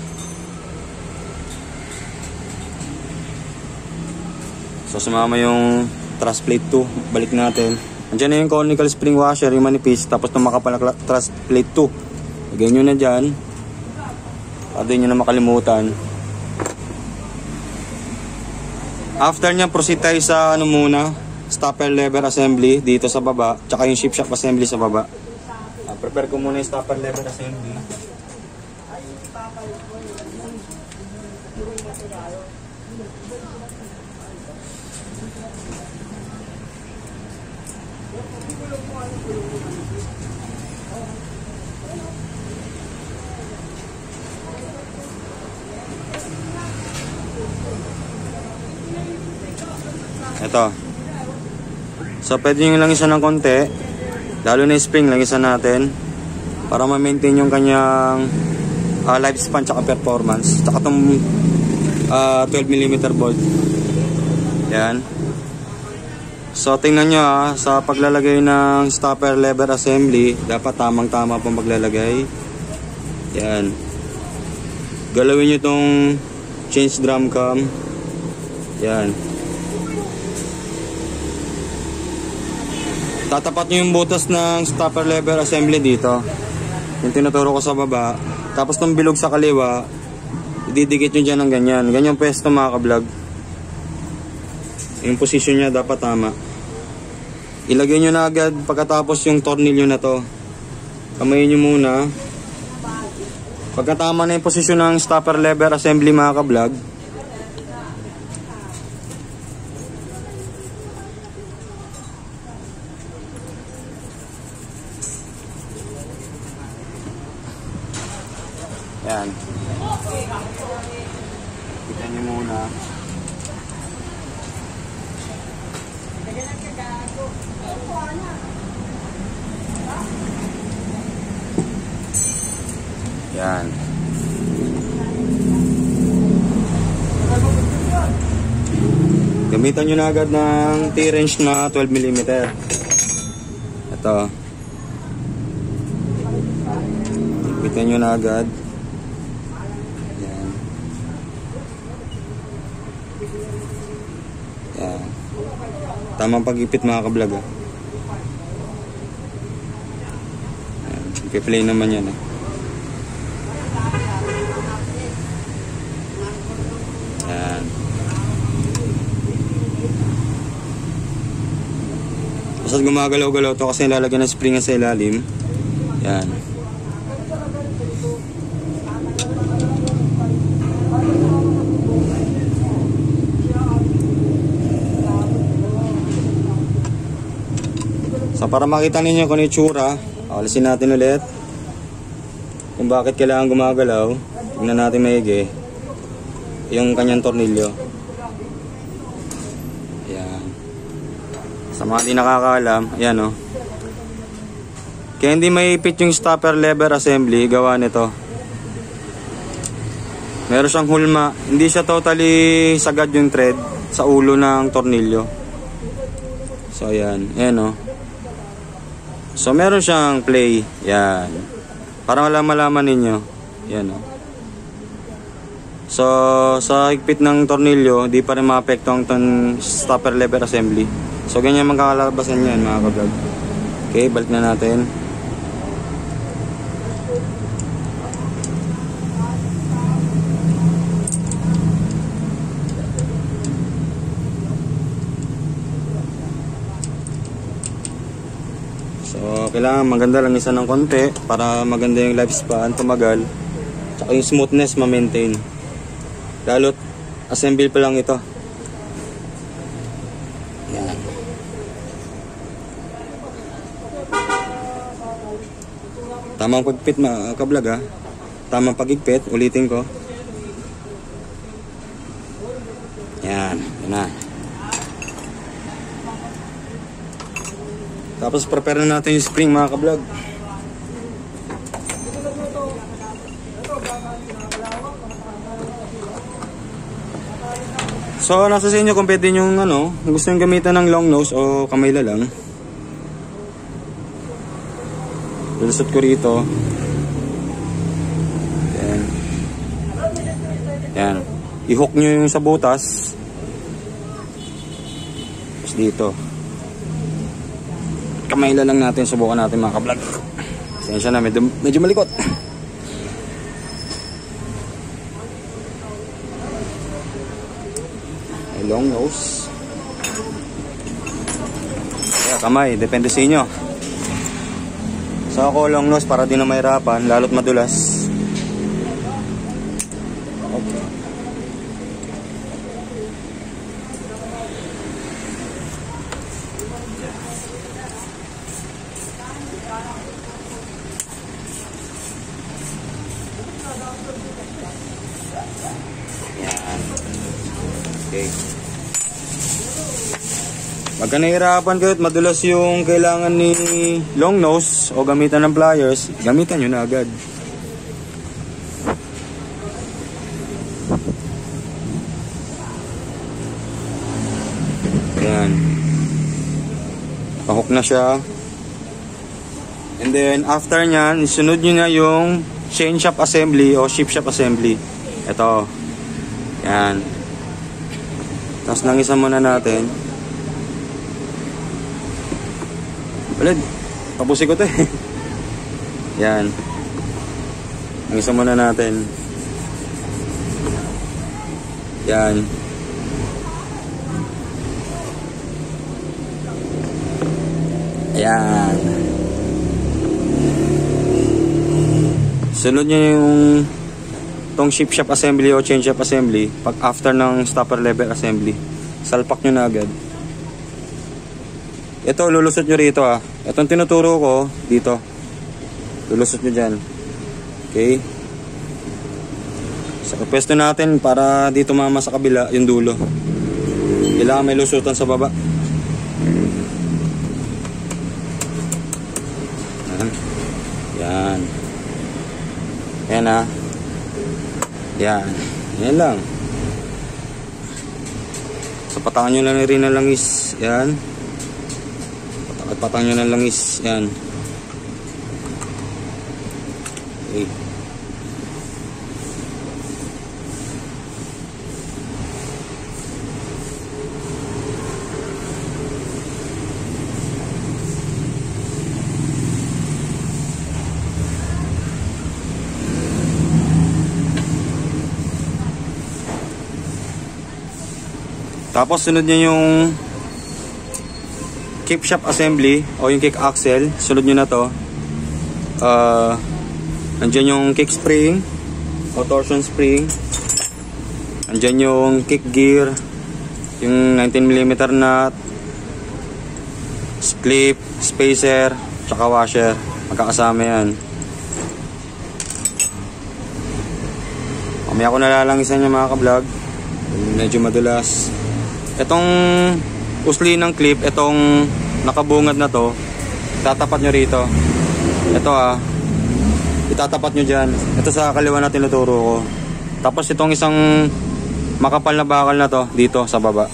So sumama yung truss plate 2. Balik natin. Andiyan na yung conical spring washer, yung manipis, tapos itong makapal na truss plate 2. Lagyan nyo na dyan. Para nyo na makalimutan. After nyo, proceed tayo sa ano muna, stopper lever assembly dito sa baba, tsaka yung shift shaft assembly sa baba. Prepare ko muna yung stopper lever assembly. Ito. So pwede nyo lang isa ng konti. Lalo na yung spring lang isa natin. Para ma-maintain yung kanyang lifespan tsaka performance. Tsaka itong 12mm bolt. Yan. So tingnan nyo sa paglalagay ng stopper lever assembly, dapat tamang tama pong paglalagay. Yan. Galawin nyo itong change drum cam. Yan. Tatapat nyo yung butas ng stopper lever assembly dito. Yung tinuturo ko sa baba. Tapos itong bilog sa kaliwa, ididikit nyo dyan ng ganyan. Ganyan pwesto mga ka-vlog. Yung position nya dapat tama. Ilagay nyo na agad pagkatapos yung tornilyo na to. Kamayin nyo muna. Pagkatama na yung posisyon ng stopper lever assembly mga ka-vlog, yan. Kita nyo muna. Yan. Gamitan nyo na agad ng T-wrench na 12mm. Ito. Gamitan nyo na agad. Yan. Yan. Tamang pag-ipit mga ka-vlog. Ipi-play naman yan. Yan. Basta gumagalaw-galaw to kasi nilalagyan ng spring sa ilalim. Yan. So para makita ninyo kung ano yung tsura, alisin natin ulit kung bakit kailangan gumagalaw. Tignan natin maigi yung kanyang tornilyo. Ayan. Sa mga di nakakaalam, ayan o. Kaya hindi maipit yung stopper lever assembly, gawa nito. Meron siyang hulma. Hindi siya totally sagad yung thread sa ulo ng tornilyo. So ayan, ayan o. So meron siyang play. Yan. Para malaman ninyo. Yan o. So, sa higpit ng tornilyo, di pa rin maapekto ang stopper lever assembly. So, ganyan magkakalabasan yan mga ka-vlog. Okay, balik na natin. So, kailangan maganda lang isa ng konti para maganda yung lifespan, tumagal. Tsaka yung smoothness ma-maintain. Lalo't assemble pa lang ito. Yan. Tamang pagpit mga ka-vlog ha. Tamang pagigpit, ulitin ko. Yan, yan na. Tapos prepare na natin yung spring mga ka-vlog. So nasa sa inyo kung pwede yung gusto nyo gamitan ng long nose o kamay lang. Lulusot ko rito. Yan. Yan. I-hook nyo yung sa butas. Tapos dito. Kamay lang natin, subukan natin mga ka-vlog. Pasensya na, medyo malikot. May long nose. Kaya kamay, depende sa inyo. So ako long nose para di na mahirapan, lalo't madulas. Okay. Yan. Okay. Pagka nahihirapan kayo at madulas yung kailangan ni long nose o gamitan ng pliers, gamitan nyo na agad. Yan. Pahook na siya. And then after nyan, isunod nyo na yung chain shop assembly o ship shop assembly. Ito. Yan. Tapos nangisa muna natin. Ulit. Tapusin ko ito eh. Yan. Nangisa muna natin. Yan. Ayan. Sunod nyo yung tong ship shop assembly o chain shop assembly pag after ng stopper lever assembly. Salpak nyo na agad. Ito, lulusot nyo rito ha. Itong tinuturo ko, dito. Lulusot nyo dyan. Okay. Sa pwesto natin para dito mama sa kabila, yung dulo. Kailangan may lusutan sa baba. Yan. Yan ha. Yan. Yan lang. So patangan nyo lang rin ng langis. Yan. Patang nyo ng langis. Yan. Okay. Tapos sunod niya yung kick shop assembly o yung kick axle. Sunod nyo na to. Andyan yung kick spring o torsion spring. Andyan yung kick gear, yung 19mm nut, clip, spacer, tsaka washer. Magkakasama yan. Mamaya ko nalalangisan yung mga ka-vlog. Medyo madulas. Itong usli ng clip, itong nakabungad na to, tatapat nyo rito. Ito itatapat nyo dyan. Ito sa kaliwa na tinuturo ko. Tapos itong isang makapal na bakal na to, dito sa baba.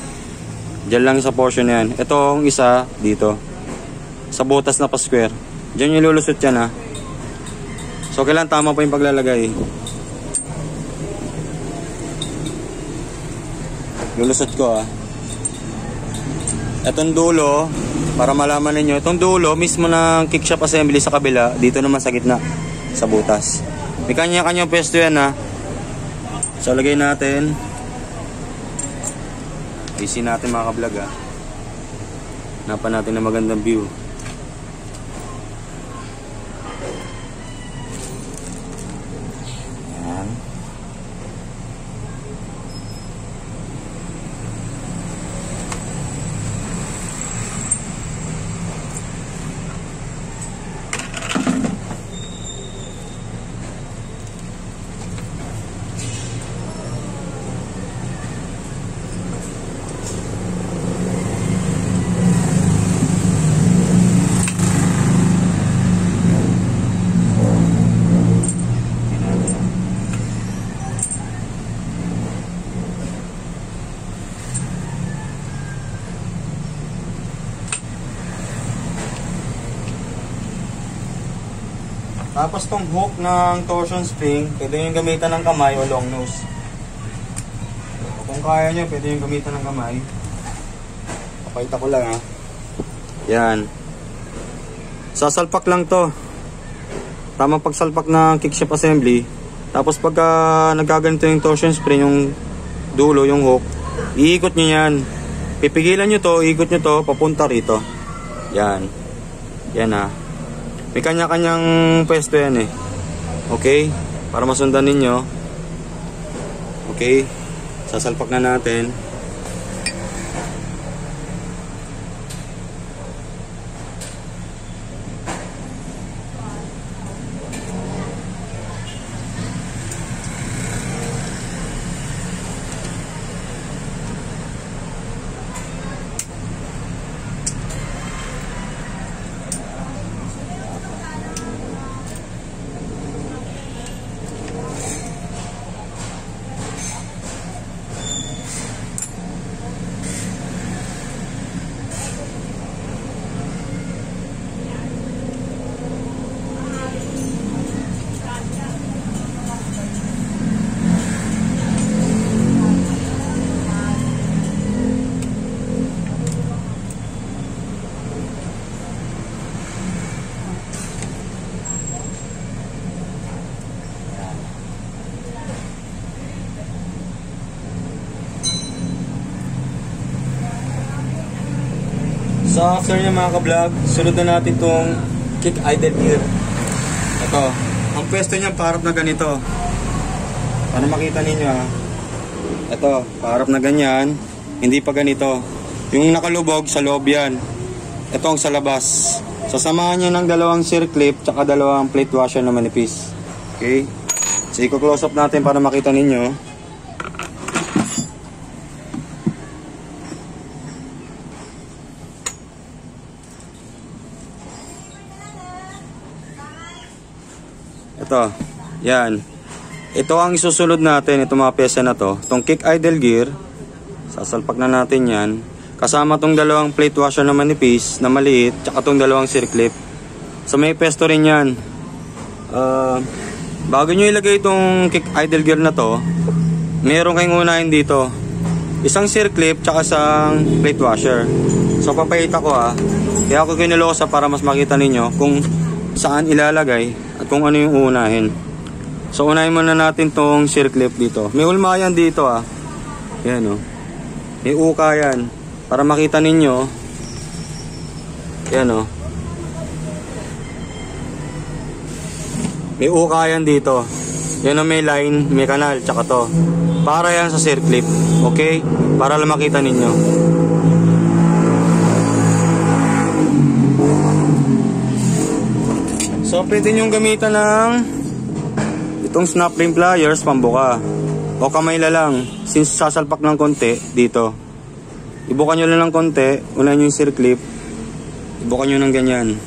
Dyan lang sa portion na yan. Itong isa, dito. Sa butas na pa-square. Dyan yung lulusot yan ha. So kailan tama po yung paglalagay. Lulusot ko Itong dulo, para malaman ninyo, itong dulo mismo ng kickshop assembly sa kabila, dito naman sa gitna, sa butas. May kanya-kanyang pwesto yan So lagay natin. Isin natin mga ka-vlog Hanapan natin na magandang view. Tapos tong hook ng torsion spring, pwede nyo gamitan ng kamay o long nose. Kung kaya nyo, pwede nyo gamitan ng kamay. Papakita ko lang Yan. Sasalpak lang to. Tamang pagsalpak ng kickshop assembly. Tapos pagka nagkaganito yung torsion spring, yung dulo, yung hook, iikot nyo yan. Pipigilan nyo to, iikot nyo to, papunta rito. Yan. Yan May kanya-kanyang pwesto yan Okay? Para masundan ninyo. Okay? Sasalpak na natin. So after nyo mga ka-vlog, sunod na natin itong kick idle gear. Ito, ang pwesto niya paharap na ganito. Para makita ninyo Ito, paharap na ganyan, hindi pa ganito. Yung nakalubog sa loob yan. Ito ang sa labas. Sasamahan niya ng dalawang circlip tsaka dalawang plate washer na manipis. Okay? So i-close up natin para makita ninyo. Ito, yan. Ito ang isusunod natin, itong mga pyesa na to. Itong kick idle gear, sasalpak na natin yan. Kasama itong dalawang plate washer na manipis, na maliit, tsaka itong dalawang circlip. So may pwesto rin yan. Bago nyo ilagay itong kick idle gear na to, meron kayong unahin dito. Isang circlip, tsaka isang plate washer. So papakita ko Kaya ako kinulosa para mas makita ninyo kung saan ilalagay at kung ano yung uunahin. So unahin muna natin tong circlip dito. May ulma yan dito Yan May uka yan. Para makita ninyo. Yan May uka yan dito. Yan may line, may kanal, tsaka to. Para yan sa circlip. Okay? Para lang makita ninyo. So pwede nyong gamitan ng itong snap ring pliers pambuka o kamay lang, since sasalpak ng konti dito. Ibukan nyo lang ng konti, unahin nyo yung circlip, ibukan nyo ng ganyan.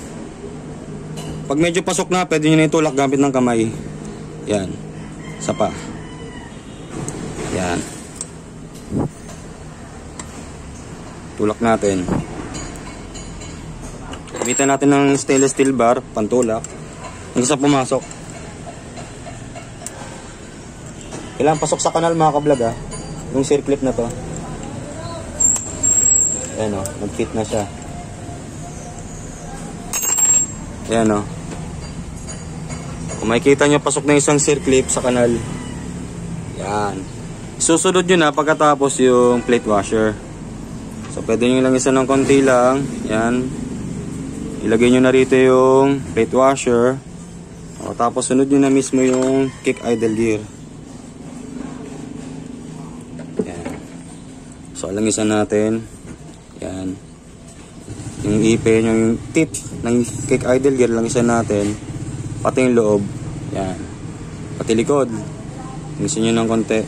Pag medyo pasok na, pwede nyo na itulak gamit ng kamay. Yan, isa pa. Yan, tulak natin. Gamitan natin ng stainless steel bar, pantulak hanggang sa pumasok. Kailangan pasok sa kanal mga ka-vlog yung circlip na to. Ayan o, nag-fit na siya. Ayan o. Kung makikita nyo, pasok na isang circlip sa kanal. Yan. Susunod nyo na pagkatapos yung plate washer. So pwede nyo lang isa ng konti lang. Yan. Ilagay nyo na rito yung plate washer. O, tapos sunod nyo na mismo yung kick idle gear. Yan. So langisan natin. Yan. Yung ipin, yung tip ng kick idle gear langisan natin. Pati yung loob. Yan. Pati likod. Langisan nyo ng konti.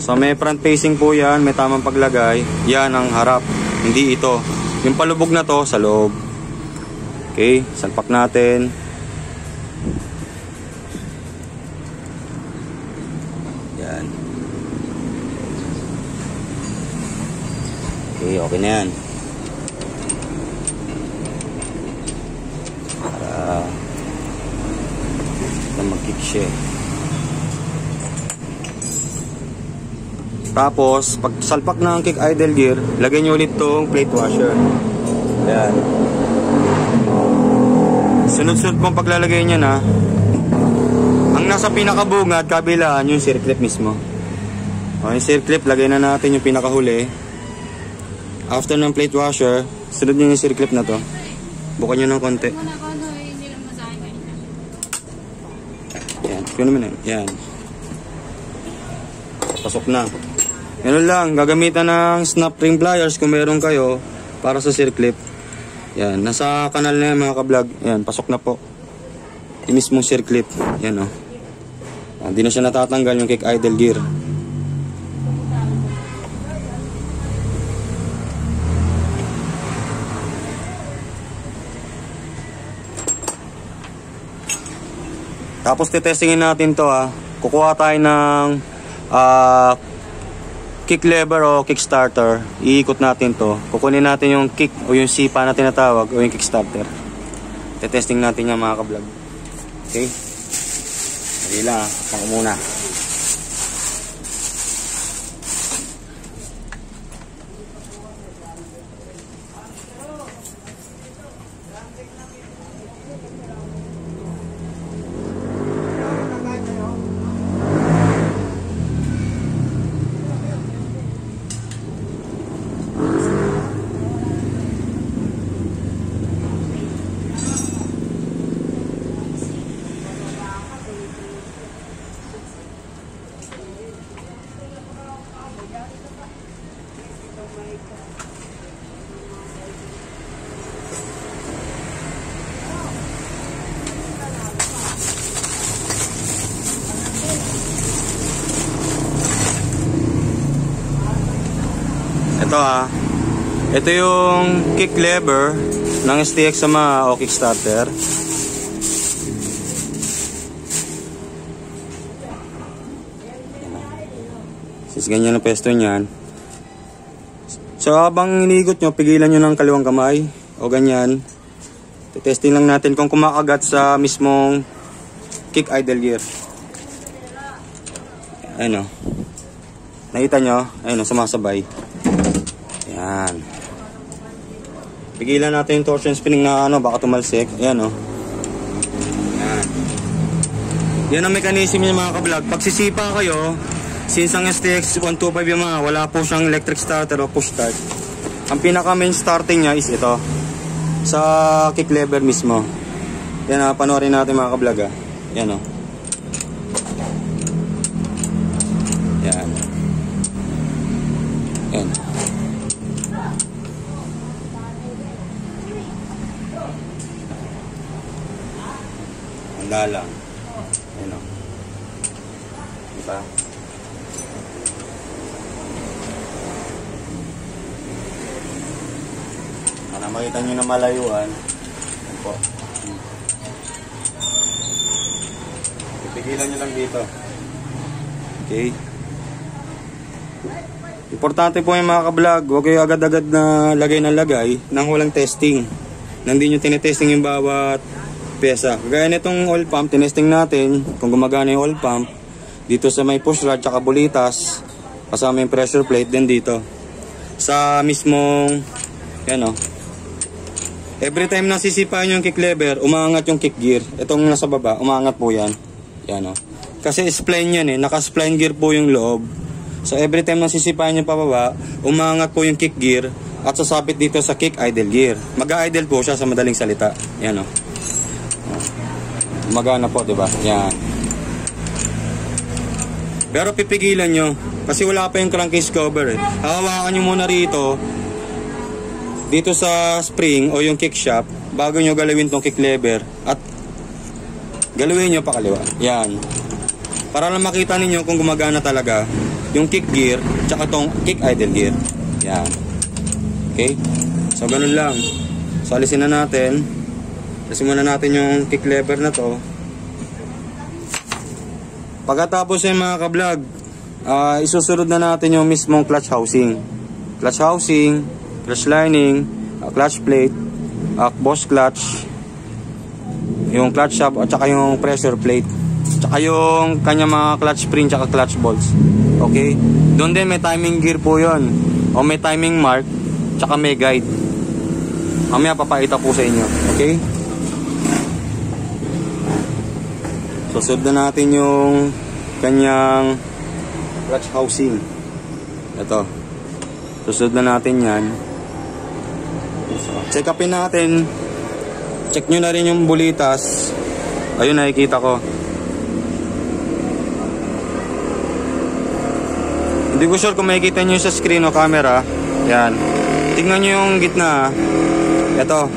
So may front facing po yan. May tamang paglagay. Yan ang harap. Hindi ito. Yung palubog na to sa loob. Okay. Salpak natin. Yan. Okay. Okay na yan. Para mag-kick siya. Tapos, pag salpak na ang kick idle gear, lagay nyo ulit tong plate washer. Ayan. Sunod-sunod pong paglalagay nyo na. Ang nasa pinakabungad, kabilaan yung circlip mismo. O, yung circlip, lagay na natin yung pinakahuli. After ng plate washer, sunod nyo yung circlip na to. Bukan nyo ng konti. Ayan, yun naman yan. Pasok na. Ganun lang, gagamitan ng snap ring pliers kung meron kayo para sa circlip. Yan, nasa kanal na yan mga ka-vlog. Yan, pasok na po. Yung mismong circlip. Yan o. Hindi na siya natatanggal yung kick idle gear. Tapos titestingin natin to ha. Kukuha tayo ng kick lever o kick starter. Iikot natin to. Kukunin natin yung kick o yung sipa na tinatawag o yung kick starter. Tetesting natin yan mga ka-vlog. Okay. Dali lang. Pang muna. Ito yung kick lever ng STX Sama o kick starter. Sis ganyan ang pesto niyan. So habang iniikot nyo, pigilan nyo ng kaliwang kamay o ganyan. Testing lang natin kung kumakagat sa mismong kick idle gear. Ayun o. Nakita nyo? Ayun o, sumasabay. Ayan. Pigilan natin yung torsion spring na baka tumalsik. Ayan o. Ayan. Yan ang mechanism niya mga ka-vlog. Pag sisipa kayo, since ang STX 125 yung wala po siyang electric starter o push start. Ang pinaka main starting niya is ito. Sa kick lever mismo. Yan panoorin natin mga ka-vlog Yan o. Yan. Yan. Lang. Ayun o. Diba? Para makita nyo na malayuan. Ayun po. Pipigilan nyo lang dito. Okay. Importante po yung mga ka-vlog. Huwag kayo agad-agad na lagay ng lagay nang walang testing. Nang di nyo tinetesting yung bawat pyesa. Kagaya nitong oil pump, tinesting natin kung gumagana yung oil pump dito sa may push rod tsaka bulitas kasama yung pressure plate din dito. sa mismong, yan o. Every time na sisipain yung kick lever, umaangat yung kick gear. Itong nasa baba, umaangat po yan. Yan o. Kasi spline yan eh, naka-spline gear po yung loob. So every time na sisipain yung pababa, umaangat po yung kick gear at sasabit dito sa kick idle gear. Mag-idle po siya sa madaling salita. Yan o. Magana po, diba? Yan. Pero pipigilan nyo kasi wala pa yung crankcase cover eh. Hawakan nyo muna rito dito sa spring o yung kick shaft bago nyo galawin tong kick lever at galawin nyo pa kaliwa. Yan. Para lang makita ninyo kung gumagana talaga yung kick gear tsaka tong kick idle gear. Yan. Okay? So ganun lang. So alisin na natin. Alisin muna natin yung kick lever na to. Pagkatapos yung mga ka-vlog, isusunod na natin yung mismong clutch housing. Clutch housing, clutch lining, clutch plate, boss clutch, yung clutch shaft at saka yung pressure plate, at saka yung kanyang mga clutch spring at clutch bolts. Okay? Doon din may timing gear po yun, o may timing mark at saka may guide. Mamaya papakita po sa inyo. Okay? Susunod na natin yung kanyang clutch housing. Ito. Susunod na natin yan. Check upin natin. Check nyo na rin yung bulitas. Ayun, nakikita ko. Hindi ko sure kung makikita nyo sa screen o camera. Yan. Tingnan nyo yung gitna. Ito.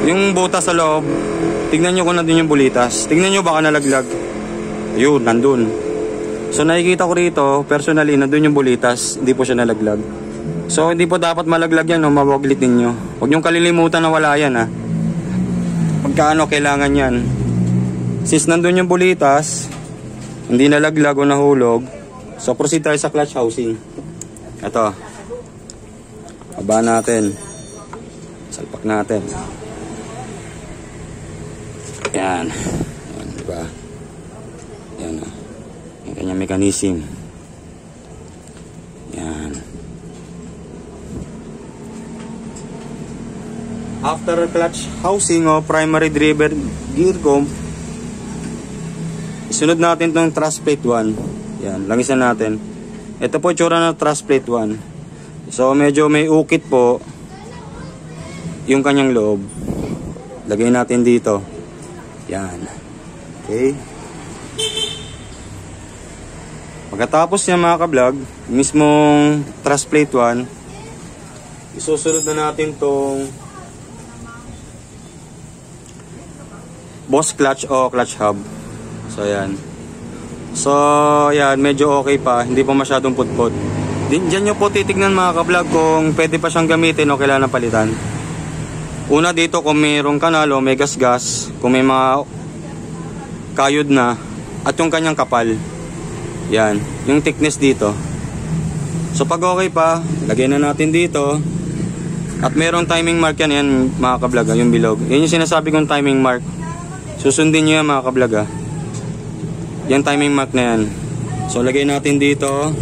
Yung butas sa loob. Tingnan nyo kung nandun yung bulitas. Tingnan nyo baka nalaglag. Ayun, nandun. So nakikita ko rito, personally, nandun yung bulitas. Hindi po siya nalaglag. So hindi po dapat malaglag yan, no? Mawaglit ninyo. Huwag nyong kalilimutan na wala yan, ha. Pagkaano kailangan yan. Since nandun yung bulitas, hindi nalaglag o nahulog, so proceed tayo sa clutch housing. Ito. Aba natin. Salpak natin. Yan. Yan, diba? Yan, o. Yung kanyang mechanism. Yan. After clutch housing o primary driver gear comb, isunod natin itong thrust plate 1. Yan, langisan natin. Ito po itsura ng thrust plate 1. So medyo may ukit po yung kanyang loob. Lagay natin dito. Yan. Okay. Pagkatapos niya mga ka-vlog, mismong thrust plate 1, isusunod na natin tong boss clutch o clutch hub. So yan. So yan, medyo okay pa, hindi pa masyadong putput. Diyan nyo po titignan mga ka-vlog kung pwede pa siyang gamitin o kailangan palitan. Una dito kung mayroong kanal o may gas-gas, kung may mga kayod na, at yung kanyang kapal. Yan, yung thickness dito. So pag okay pa, lagay na natin dito. At mayroong timing mark yan mga ka-vlog, yung bilog. Yan yung sinasabi kong timing mark. Susundin nyo yan mga ka-vlog. Yan timing mark na yan. So lagay natin dito.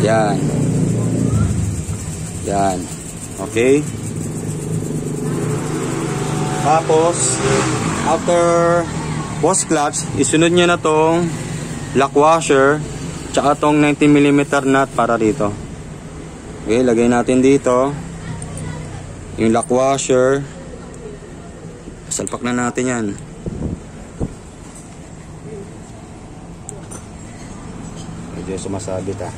Yan. Yan. Okay. Tapos after boss clutch, isunod nyo na tong lock washer tsaka tong 90mm nut para dito. Okay, lagay natin dito yung lock washer. Salpak na natin yan. Medyo sumasabit ah.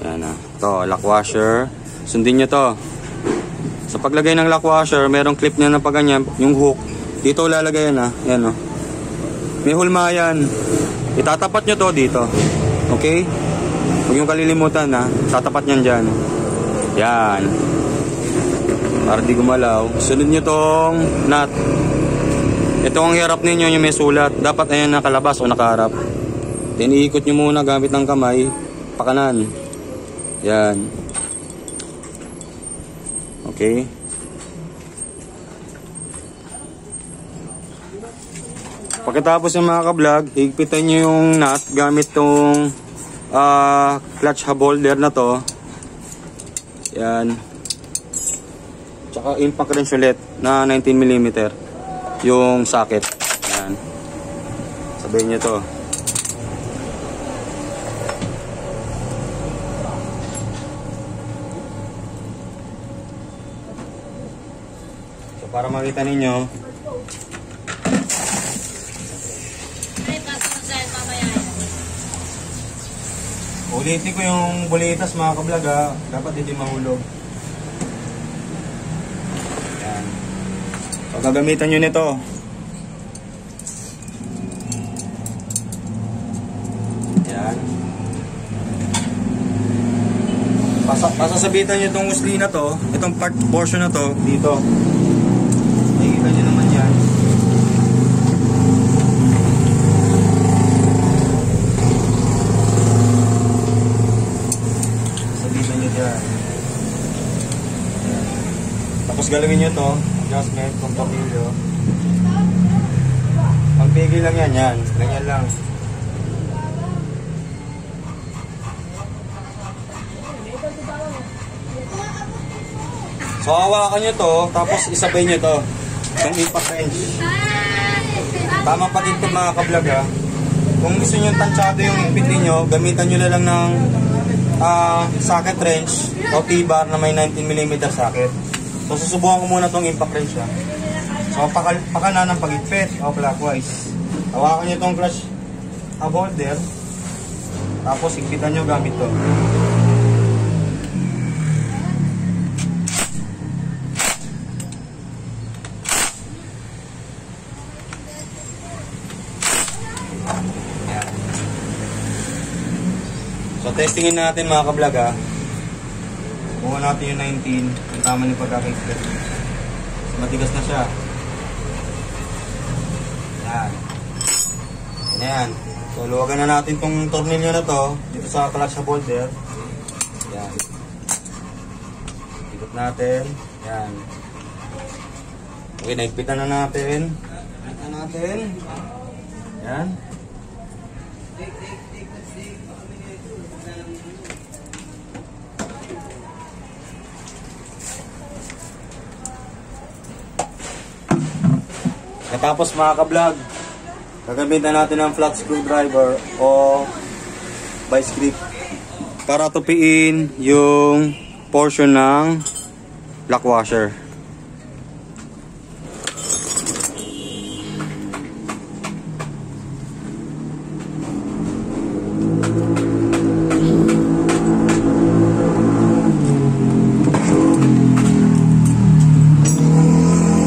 Yan ah. Ito, lock washer. Sundin nyo to. Sa paglagay ng lock washer, merong clip niya na paganyan, yung hook. Dito lalagay yan ah. Yan oh. May hulma yan. Itatapat nyo to dito. Okay? Huwag yung kalilimutan ha. Tatapat nyan dyan. Yan. Para di gumalaw. Sunod nyo tong nut. Ito ang hirap ninyo yung may sulat. Dapat ayan nakalabas o nakaharap. Then iikot nyo muna gamit ng kamay. Pakanan. Yan. Okay. Pagkatapos yung mga ka-vlog, higpitan nyo yung nut gamit tong clutch hub holder na to. Yan. Tsaka impact wrench ulit na 19mm yung socket. Yan. Sabihin nyo to. So para makita ninyo, ulitin ko yung bulitas mga ka-vlog ha. Dapat hindi mahulog. Yan. So gagamitan nyo nito. Yan. Pasasabitan nyo itong usli na to. Itong portion na to. Dito. Nakikita nyo naman yan. Tapos galawin nyo to, adjustment, kung tornilyo. Pagpigil lang yan, yan. Ganyan lang. So hawakan nyo to, tapos isabay nyo to. Yung impact wrench. Tamang pagintog mga ka-vlog ha. Kung gusto nyo tansyado yung impit ninyo, gamitan nyo na lang ng socket wrench o T-bar na may 19mm socket. So susubukan ko muna tong impact wrench ha. So pakanan ng pagigpit o clockwise. Hawakan nyo tong clutch holder. Tapos higpitan nyo gamit to. Yan. So testingin natin mga ka-vlog ha. Kuha natin yung 19, yung tama ng pagkakikit. Matigas na siya. Yan. Yan. So luwagan na natin tong tornilyo na to dito sa clutch holder. Yan. Ikot natin. Yan. Okay, naigpitan na natin. Ikpitan natin. Yan. Tapos mga ka-vlog, gagamitan natin ng flat screwdriver o vice grip para tupiin yung portion ng lock washer.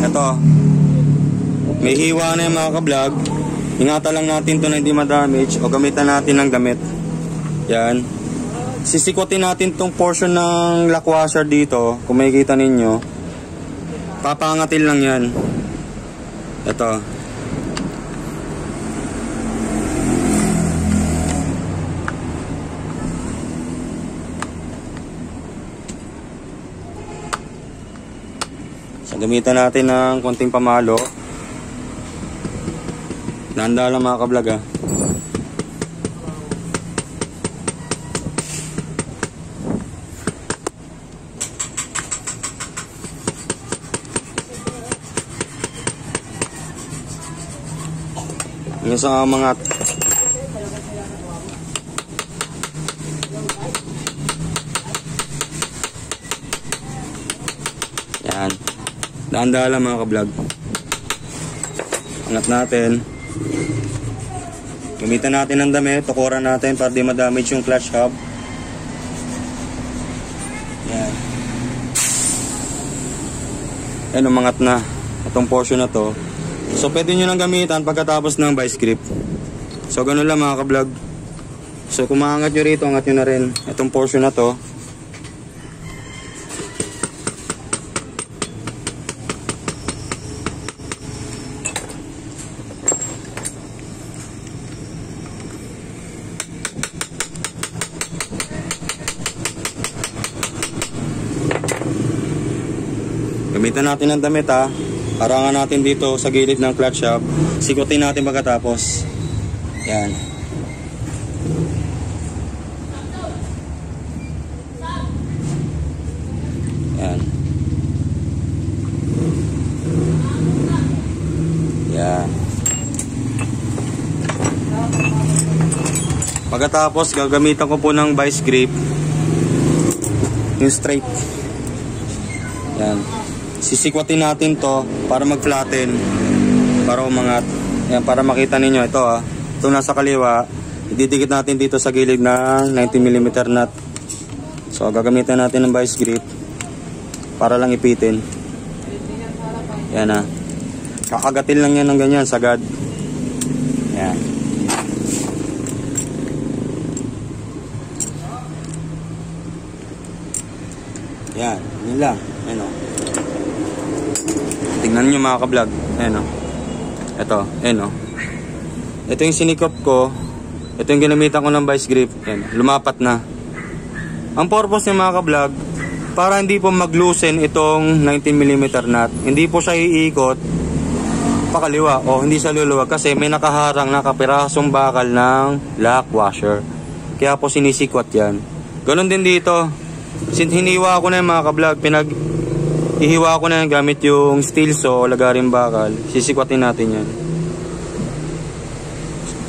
Ito. May hiwa na yung mga ka-vlog. Ingatan lang natin to na hindi ma-damage o gamitan natin ng damit. Yan. Sisikotin natin tong portion ng lock washer dito. Kung makikita ninyo, papangatin lang yan. Ito. So gamitan natin ng konting pamalo. Nanda lang mga ka-vlog ha. Yung sa mga yan. Nanda lang mga ka-vlog. Angat natin. Gamitan natin ng damit, tukuran natin para di ma-damage yung clutch hub. Yan. Yan, umangat na itong portion na to. So pwede nyo nang gamitan pagkatapos ng vice grip. So ganun lang mga ka-vlog. So kung maangat nyo rito, angat nyo na rin itong portion na to. Gamitan natin ng damit ha. Harangan natin dito sa gilid ng clutch shop. Sikutin natin pagkatapos. Yan. Yan. Yan. Pagkatapos, gagamitan ko po ng vice grip. Yung straight. Yan. Sisikwatin natin to para mag-flatten. Para umangat. Yan, para makita ninyo. Ito ito nasa kaliwa. Ididikit natin dito sa gilid ng 90mm nut. So, gagamitan natin ng vice grip. Para lang ipitin. Yan kakagatin lang yan ng ganyan, sagad. Yan. Yan, yun lang. Ayan tingnan nyo mga ka-vlog. Ayan ito, ayan ito yung sinikop ko. Ito yung ginamitan ko ng vice grip. Ayan, lumapat na. Ang purpose niya mga ka-vlog, para hindi po mag-loosen itong 19mm nut. Hindi po siya iikot pakaliwa o hindi siya luluwag kasi may nakaharang na kapirasong bakal ng lock washer. Kaya po sinisikwat yan. Ganon din dito. Hiniwa ko na yung mga ka-vlog. Ihiwa ko na yan gamit yung steel saw o lagaring bakal. Sisikwatin natin yan.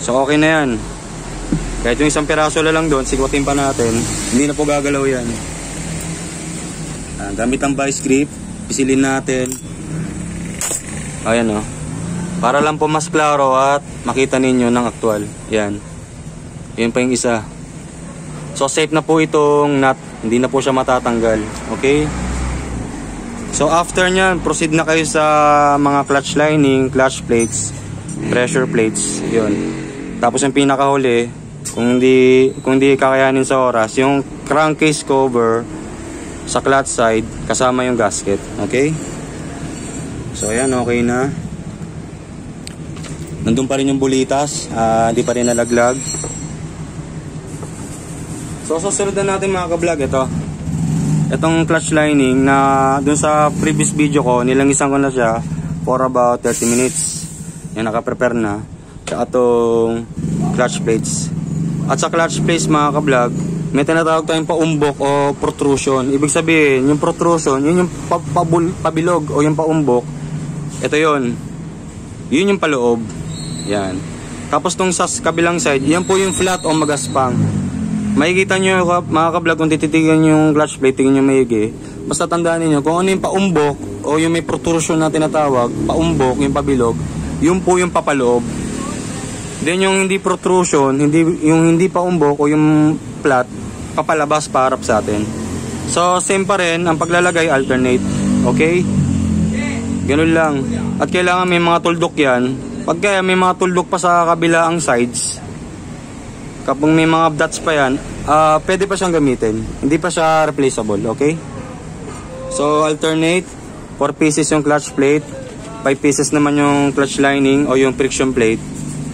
So okay na yan. Kahit yung isang piraso na lang doon, sikwatin pa natin. Hindi na po gagalaw yan. Gamit ang vice grip, pisilin natin. Ayan para lang po mas klaro at makita ninyo ng aktual. Yan. Yan pa yung isa. So safe na po itong nut. Hindi na po siya matatanggal. Okay? So after nyan, proceed na kayo sa mga clutch lining, clutch plates, pressure plates. Yun. Tapos yung pinakahuli, kung hindi kakayanin sa oras, yung crankcase cover sa clutch side kasama yung gasket. Okay? So ayan, okay na. Nandun pa rin yung bulitas, hindi pa rin nalaglag. So susunod na natin mga ka-vlog itong clutch lining na dun sa previous video ko, nilangisan ko na siya for about 30 minutes. Yan, naka-prepare na. Tsaka itong clutch plates. At sa clutch plates mga ka-vlog, may tinatawag tayong paumbok o protrusion. Ibig sabihin, yung protrusion, yun yung pabilog o yung paumbok. Ito yun. Yun yung paloob. Yan. Tapos tong sa kabilang side, yan po yung flat o magaspang. Makikita nyo mga ka-vlog kung tititigan yung clutch plate, tingin nyo maigi. Basta tandaan niyo kung ano yung paumbok o yung may protrusion na tinatawag, paumbok, yung pabilog, yun po yung papaloob. Then yung hindi protrusion, yung hindi paumbok o yung flat, papalabas paharap sa atin. So same pa rin, ang paglalagay alternate. Okay? Ganun lang. At kailangan may mga tuldok yan. Pag kaya may mga tuldok pa sa kabilaang sides, kapag may mga dots pa yan, pwede pa siyang gamitin. Hindi pa siya replaceable, okay? So, alternate. 4 pieces yung clutch plate. 5 pieces naman yung clutch lining o yung friction plate.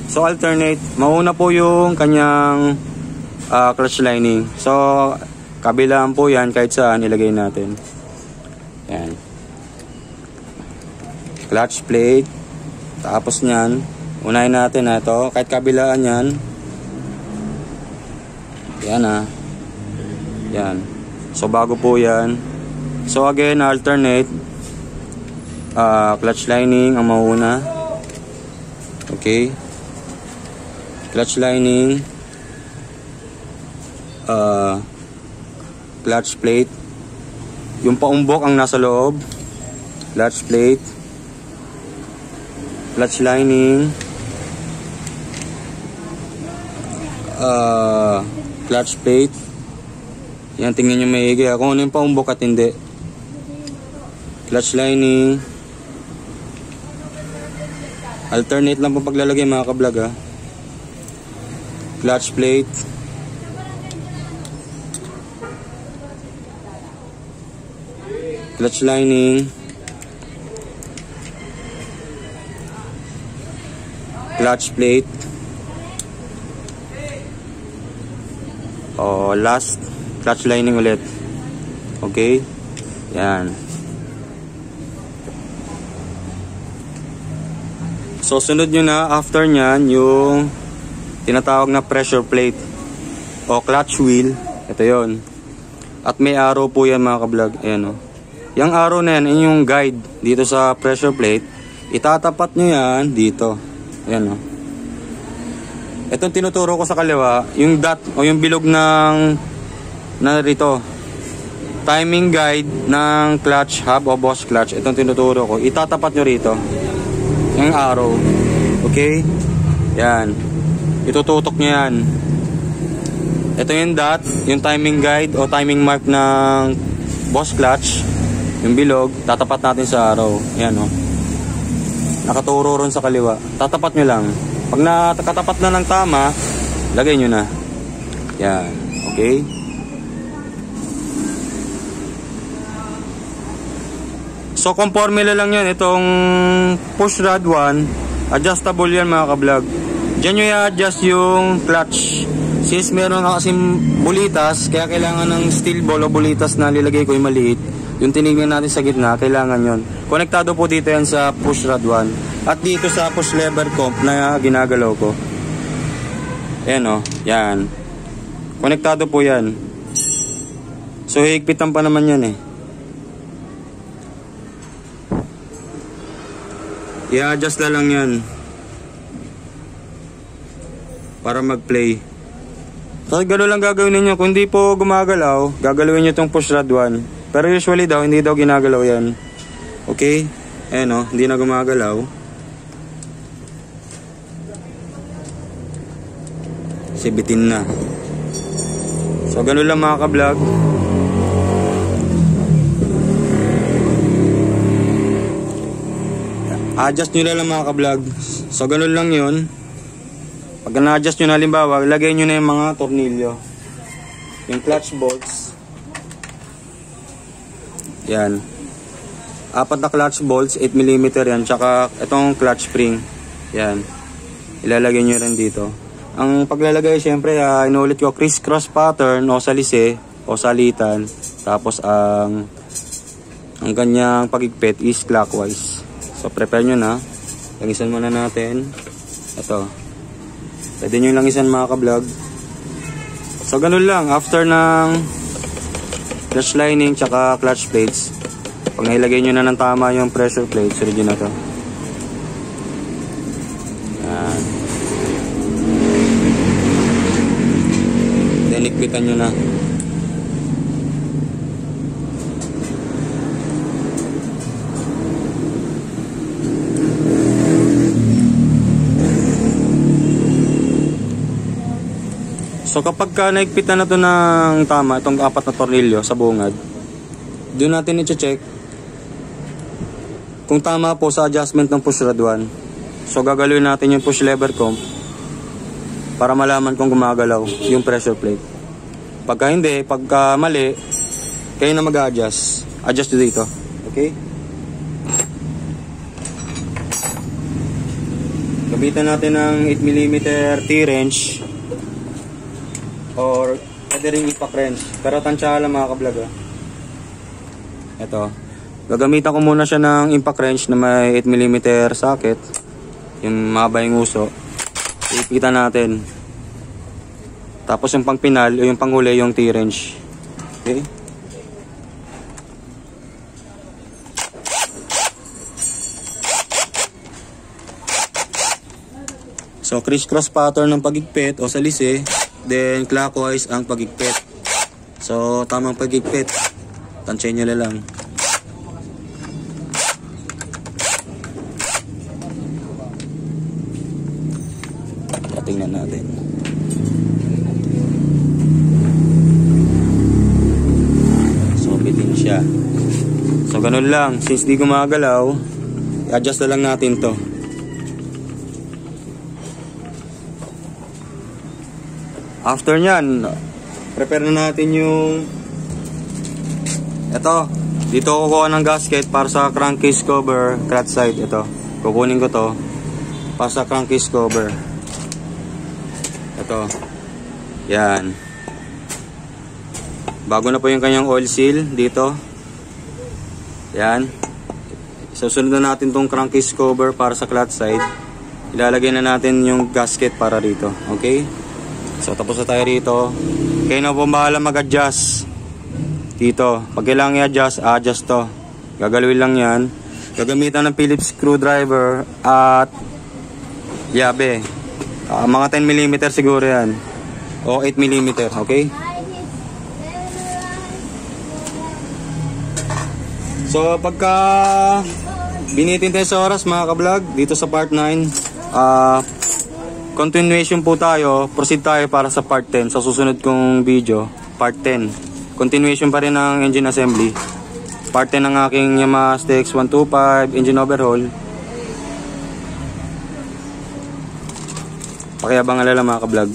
So, alternate. Mauna po yung kanyang clutch lining. So, kabilaan po yan kahit saan ilagay natin. Yan. Clutch plate. Tapos nyan, unahin natin na ito. Kahit kabilaan yan. Yan yan. So bago po yan. So again, alternate. Clutch lining ang mauna. Okay. Clutch lining. Clutch plate. Yung paumbok ang nasa loob. Clutch plate. Clutch lining. Clutch plate. Yan, tingnan nyo maigi kung ano yung paumbok at hindi. Clutch lining. Alternate lang po paglalagay mga ka-vlog Clutch plate. Clutch lining. Clutch plate. Last clutch lining ulit. Okay? Yan. So sunod nyo na after nyan yung tinatawag na pressure plate o clutch wheel. Ito yon. At may arrow po yan mga ka-vlog. Ayan o. Yung arrow na yan, yung guide dito sa pressure plate. Itatapat nyo yan dito. Ayan o. Itong tinuturo ko sa kaliwa, yung dot o yung bilog ng narito. Timing guide ng clutch hub o Bosch clutch. Itong tinuturo ko. Itatapat nyo rito. Yung arrow. Okay? Yan. Itututok nyo yan. Ito yung dot, yung timing guide o timing mark ng Bosch clutch. Yung bilog, tatapat natin sa arrow. Yan o. Nakaturo ron sa kaliwa. Tatapat nyo lang. Pag nakatapat na ng tama, lagay nyo na. Yan. Okay? So, conforme lang yan. Itong push rod 1, adjustable yan mga ka-vlog. Diyan nyo i-adjust yung clutch. Since meron ka kasing bulitas, kaya kailangan ng steel ball o bulitas na nilagay ko yung maliit. Yung tinignan natin sa gitna, kailangan yon. Konektado po dito yan sa push rod 1. At dito sa push lever comp na ginagalaw ko. Ayan o, yan. Konektado po yan. So, higpitan pa naman yan eh. I-adjust na lang yan para mag-play. So gano'n lang gagawin ninyo. Kung di po gumagalaw, gagalawin nyo itong push rod 1. Pero usually daw, hindi daw ginagalaw yan. Okay? Ayan o, hindi na gumagalaw. Kasi bitin na. So gano'n lang mga ka-vlog. Adjust nyo lang mga ka-vlog. So ganun lang yun. Pag na-adjust nyo na halimbawa, lagay nyo na yung mga tornilyo. Yung clutch bolts. Yan. 4 na clutch bolts, 8mm yan. Tsaka itong clutch spring. Yan. Ilalagay nyo rin dito. Ang paglalagay syempre, inulit ko criss-cross pattern o salise o salitan. Tapos ang kanyang pagigpit is clockwise. So, prepare nyo na. Langisan muna natin. Ito. Pwede nyo langisan mga ka-vlog. So, ganun lang. After ng clutch lining tsaka clutch plates, pag nailagay nyo na ng tama yung pressure plate, sunod nyo na to. Yan. Then, ikpitan nyo na. So kapag ka naigpitan na to ng tama, itong 4 na tornilyo sa bungad, doon natin i-check kung tama po sa adjustment ng push rod 1. So gagalawin natin yung push lever comp para malaman kung gumagalaw yung pressure plate. Pagka hindi, pagka mali, kayo na mag-adjust. Adjust dito. Okay? Gabitan natin ng 8mm T-wrench or pwede rin impact wrench. Pero tansya lang mga ka-vlog. Ito. Gagamitan ko muna siya ng impact wrench na may 8mm socket. Yung mahaba yung uso. Ipitan natin. Tapos yung pangpinal o yung panghuli yung T-wrench. Okay? So criss-cross pattern ng pagigpit o salise. Then clockwise ang pagigpit. So tamang pagigpit. Tansyahin nyo na lang. Tingnan natin. So bitin siya. So ganun lang. Since di gumagalaw, i-adjust na lang natin to. After nyan, prepare na natin yung ito, dito kukuha ng gasket para sa crankcase cover, clutch side. Ito, kukunin ko to para sa crankcase cover. Ito, yan. Bago na po yung kanyang oil seal dito. Yan. Susunod na natin tong crankcase cover para sa clutch side. ilalagay na natin yung gasket para rito. Okay? So tapos na tayo rito. Kayo na po bahala mag-adjust dito. Pag kailangan i-adjust, adjust to. Gagalawin lang yan. Gagamitan ng Phillips screwdriver at yabe. Mga 10mm siguro yan. O 8mm. Okay? So pagka binitin tayo sa oras mga ka-vlog dito sa part 9, continuation po tayo, proceed tayo para sa part 10 sa susunod kong video, part 10. Continuation pa rin ng engine assembly. Part 10 ng aking Yamaha STX 125 engine overhaul. Pakiabang alala mga ka-vlog.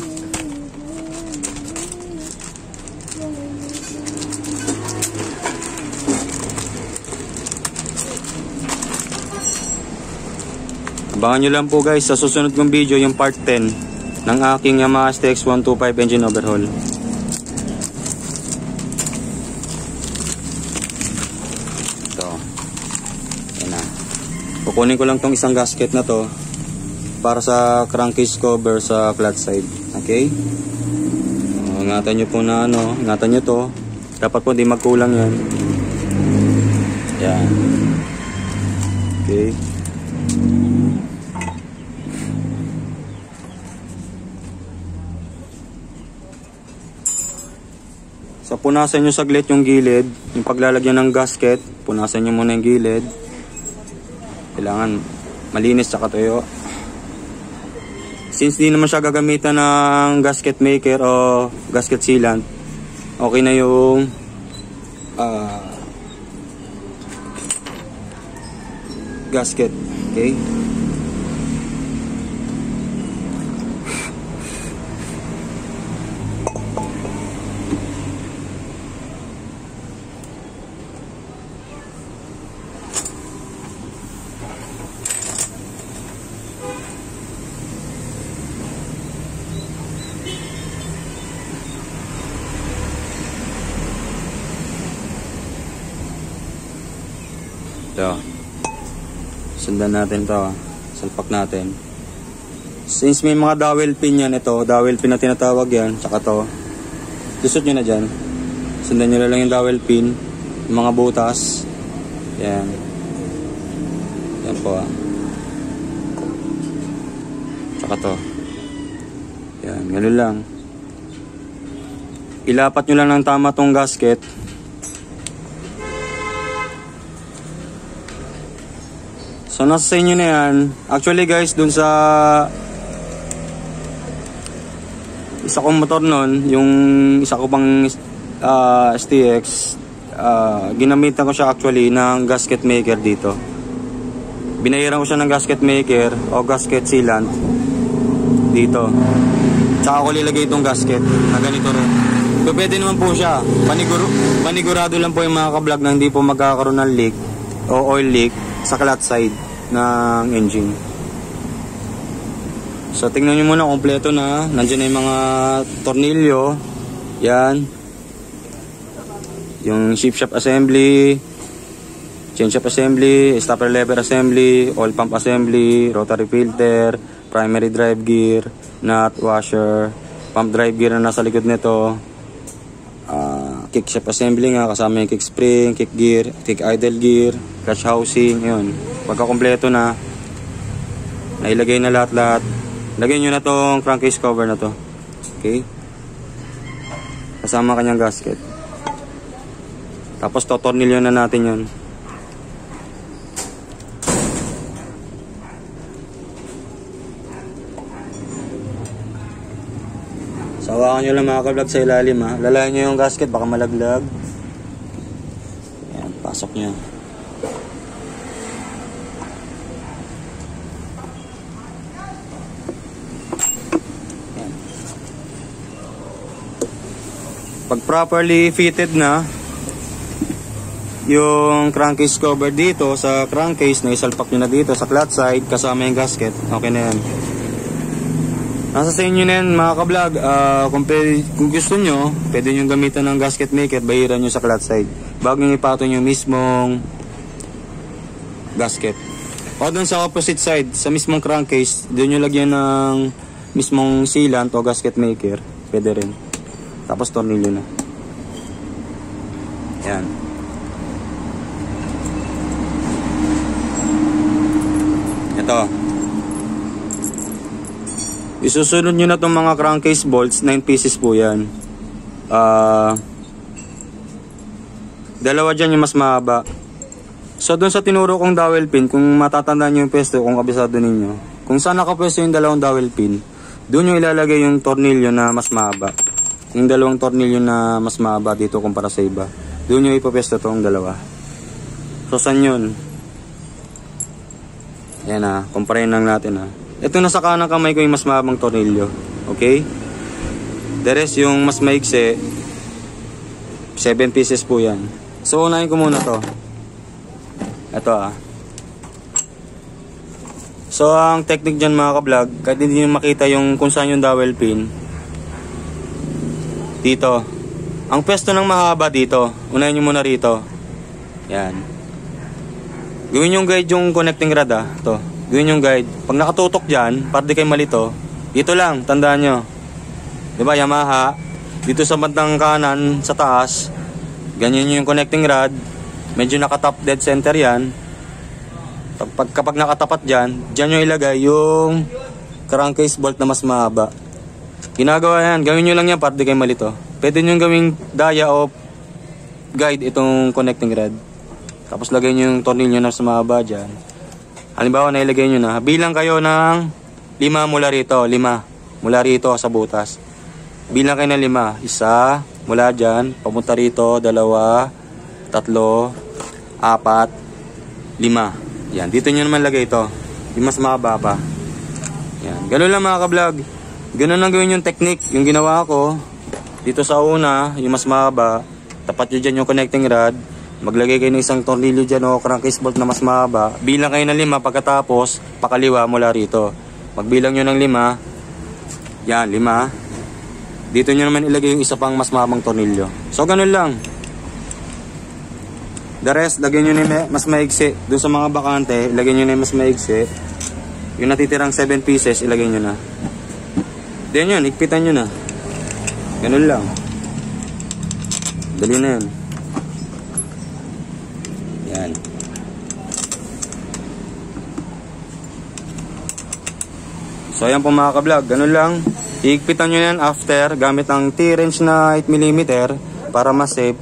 Abangan nyo lang po guys sa susunod kong video yung part 10 ng aking Yamaha STX 125 engine overhaul. Ito. Ayan na. Kukunin ko lang tong isang gasket na to para sa crankcase cover sa flat side. Okay? Ingatan nyo po na ano. Ingatan nyo to. Dapat po di magkulang yan. Ayan. Okay. So punasan nyo saglit yung gilid, yung paglalagyan ng gasket, punasan nyo muna yung gilid. Kailangan malinis tsaka tuyo. Since di naman siya gagamitan ng gasket maker o gasket sealant, okay na yung gasket. Okay? Ito. Sundan natin to. Salpak natin. Since may mga dowel pin yan, ito. Dowel pin na tinatawag yan. Tsaka to. Lusot nyo na dyan. Sundan nyo na lang yung dowel pin. Yung mga butas. Yan. Yan po Tsaka to. Yan. Ganun lang. Ilapat nyo lang ng tama tong gasket. So nasa sa inyo na yan. Actually guys, dun sa isa kong motor nun, yung isa ko pang STX, ginamitan ko siya actually ng gasket maker dito. Binayaran ko siya ng gasket maker o gasket sealant dito. Tsaka ko lilagay itong gasket na ganito rin. So pwede naman po siya. Panigurado lang po yung mga ka-vlog na hindi po magkakaroon ng leak o oil leak sa clutch side ng engine. So tingnan nyo muna, kompleto na. Nandiyan na yung mga tornilyo. Yan. Yung shift shaft assembly, chain shaft assembly, stopper lever assembly, oil pump assembly, rotary filter, primary drive gear, nut, washer, pump drive gear na nasa likod nito, kick shaft assembly nga kasama yung kick spring, kick gear, kick idle gear, clutch housing. Yun, pagka kompleto na, nailagay na lahat-lahat, lagyan nyo na tong crankcase cover na to. Okay, kasama kanyang gasket. Tapos totornilyo na natin yun. Sawakan nyo lang mga ka-vlog sa ilalim ha. Lalayan nyo yung gasket, baka malaglag. Ayan, pasok nyo. Ayan. Pag properly fitted na yung crankcase cover dito sa crankcase, na isalpak nyo na dito sa clutch side kasama yung gasket, okay na yan. Nasa sa inyo na yan mga ka-vlog. Kung gusto nyo, pwede nyo gamitan ng gasket maker, bahiran nyo sa clutch side bago nyo ipatong yung mismong gasket O doon sa opposite side, sa mismong crankcase, doon nyo lagyan ng mismong sealant o gasket maker. Pwede rin. Tapos tornilyo na. Yan. Ito. Isusunod nyo na itong mga crankcase bolts. 9 pieces po yan. Dalawa dyan yung mas mahaba. So doon sa tinuro kong dowel pin, kung matatandaan nyo yung pwesto, kung kabisado ninyo, kung saan nakapwesto yung dalawang dowel pin, doon yung ilalagay yung tornilyo na mas mahaba. Yung dalawang tornilyo na mas mahaba dito kumpara sa iba. Doon yung ipapwesto itong dalawa. So saan yun? Yan ah, kumparain lang natin ah. Ito nasa kanang kamay ko yung mas mahabang tornilyo. Okay? The rest yung mas maigsi, 7 pieces po yan. So unahin ko muna to. Ito ah. So ang technique dyan mga ka-vlog, kahit hindi nyo makita yung kung saan yung dowel pin, dito. Ang pwesto ng mahaba dito, unahin nyo muna rito. Yan. Gawin yung guide yung connecting rod ah. Ito. Gawin yung guide. Pag nakatutok dyan, para di kayo malito, dito lang, tandaan nyo. Diba Yamaha, dito sa bandang kanan, sa taas, ganyan yung connecting rod. Medyo nakatop dead center yan. Kapag nakatapat dyan, dyan yung ilagay yung crankcase bolt na mas mahaba. Ginagawa yan, gawin nyo lang yan para di kayo malito. Pwede nyo gawing daya o guide itong connecting rod. Tapos lagay nyo yung tornilyo na mas mahaba dyan. Halimbawa nailagay nyo na, bilang kayo ng 5 mula rito, 5 mula rito sa butas. Bilang kayo ng 5, isa mula dyan, papunta rito, 2, 3, 4, 5. Yan, dito nyo naman lagay ito. Yung mas mahaba pa. Yan, ganun lang mga ka-vlog. Ganun lang gawin yung technique. Yung ginawa ko, dito sa una, yung mas mahaba, tapat nyo dyan yung connecting rod. Maglagay kayo ng isang tornilyo dyan o crankcase bolt na mas mahaba. Bilang kayo ng 5, pagkatapos, pakaliwa mula rito. Magbilang nyo ng 5. Yan, 5. Dito nyo naman ilagay yung isa pang mas mahabang tornilyo. So, ganun lang. The rest, lagyan nyo na mas maigsi. Doon sa mga bakante, ilagay nyo na mas maigsi. Yung natitirang 7 pieces, ilagay nyo na. Then yun, ikpitan nyo na. Ganun lang. Dali na yun. Yan. So ayan po mga ka-vlog, ganun lang. Iikpitan nyo yan after gamit ang T-wrench na 8mm para mas safe.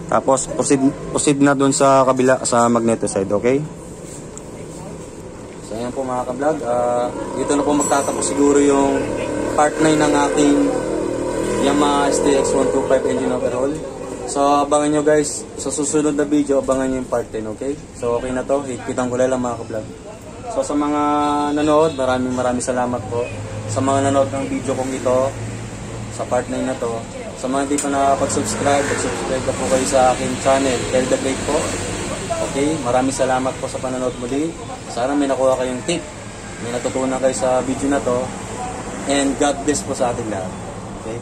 Tapos proceed na dun sa kabila sa magneto side, okay? So ayan po mga ka-vlog, dito na po magtatapos siguro yung part 9 ng aking Yamaha STX125 engine overhaul. So abangan nyo guys, sa susunod na video abangan nyo yung part 10, okay? So okay na to, iikpitan ko lang mga ka-vlog. So sa mga nanood, maraming salamat po. Sa mga nanood ng video kong ito, sa part 9 na to, sa mga hindi pa nakapag-subscribe, subscribe na po kayo sa aking channel, Tell the Break po. Okay, maraming salamat po sa panonood muli. Sana may nakuha kayong tip, may natutunan kayo sa video na to, and God bless po sa ating lahat. Okay?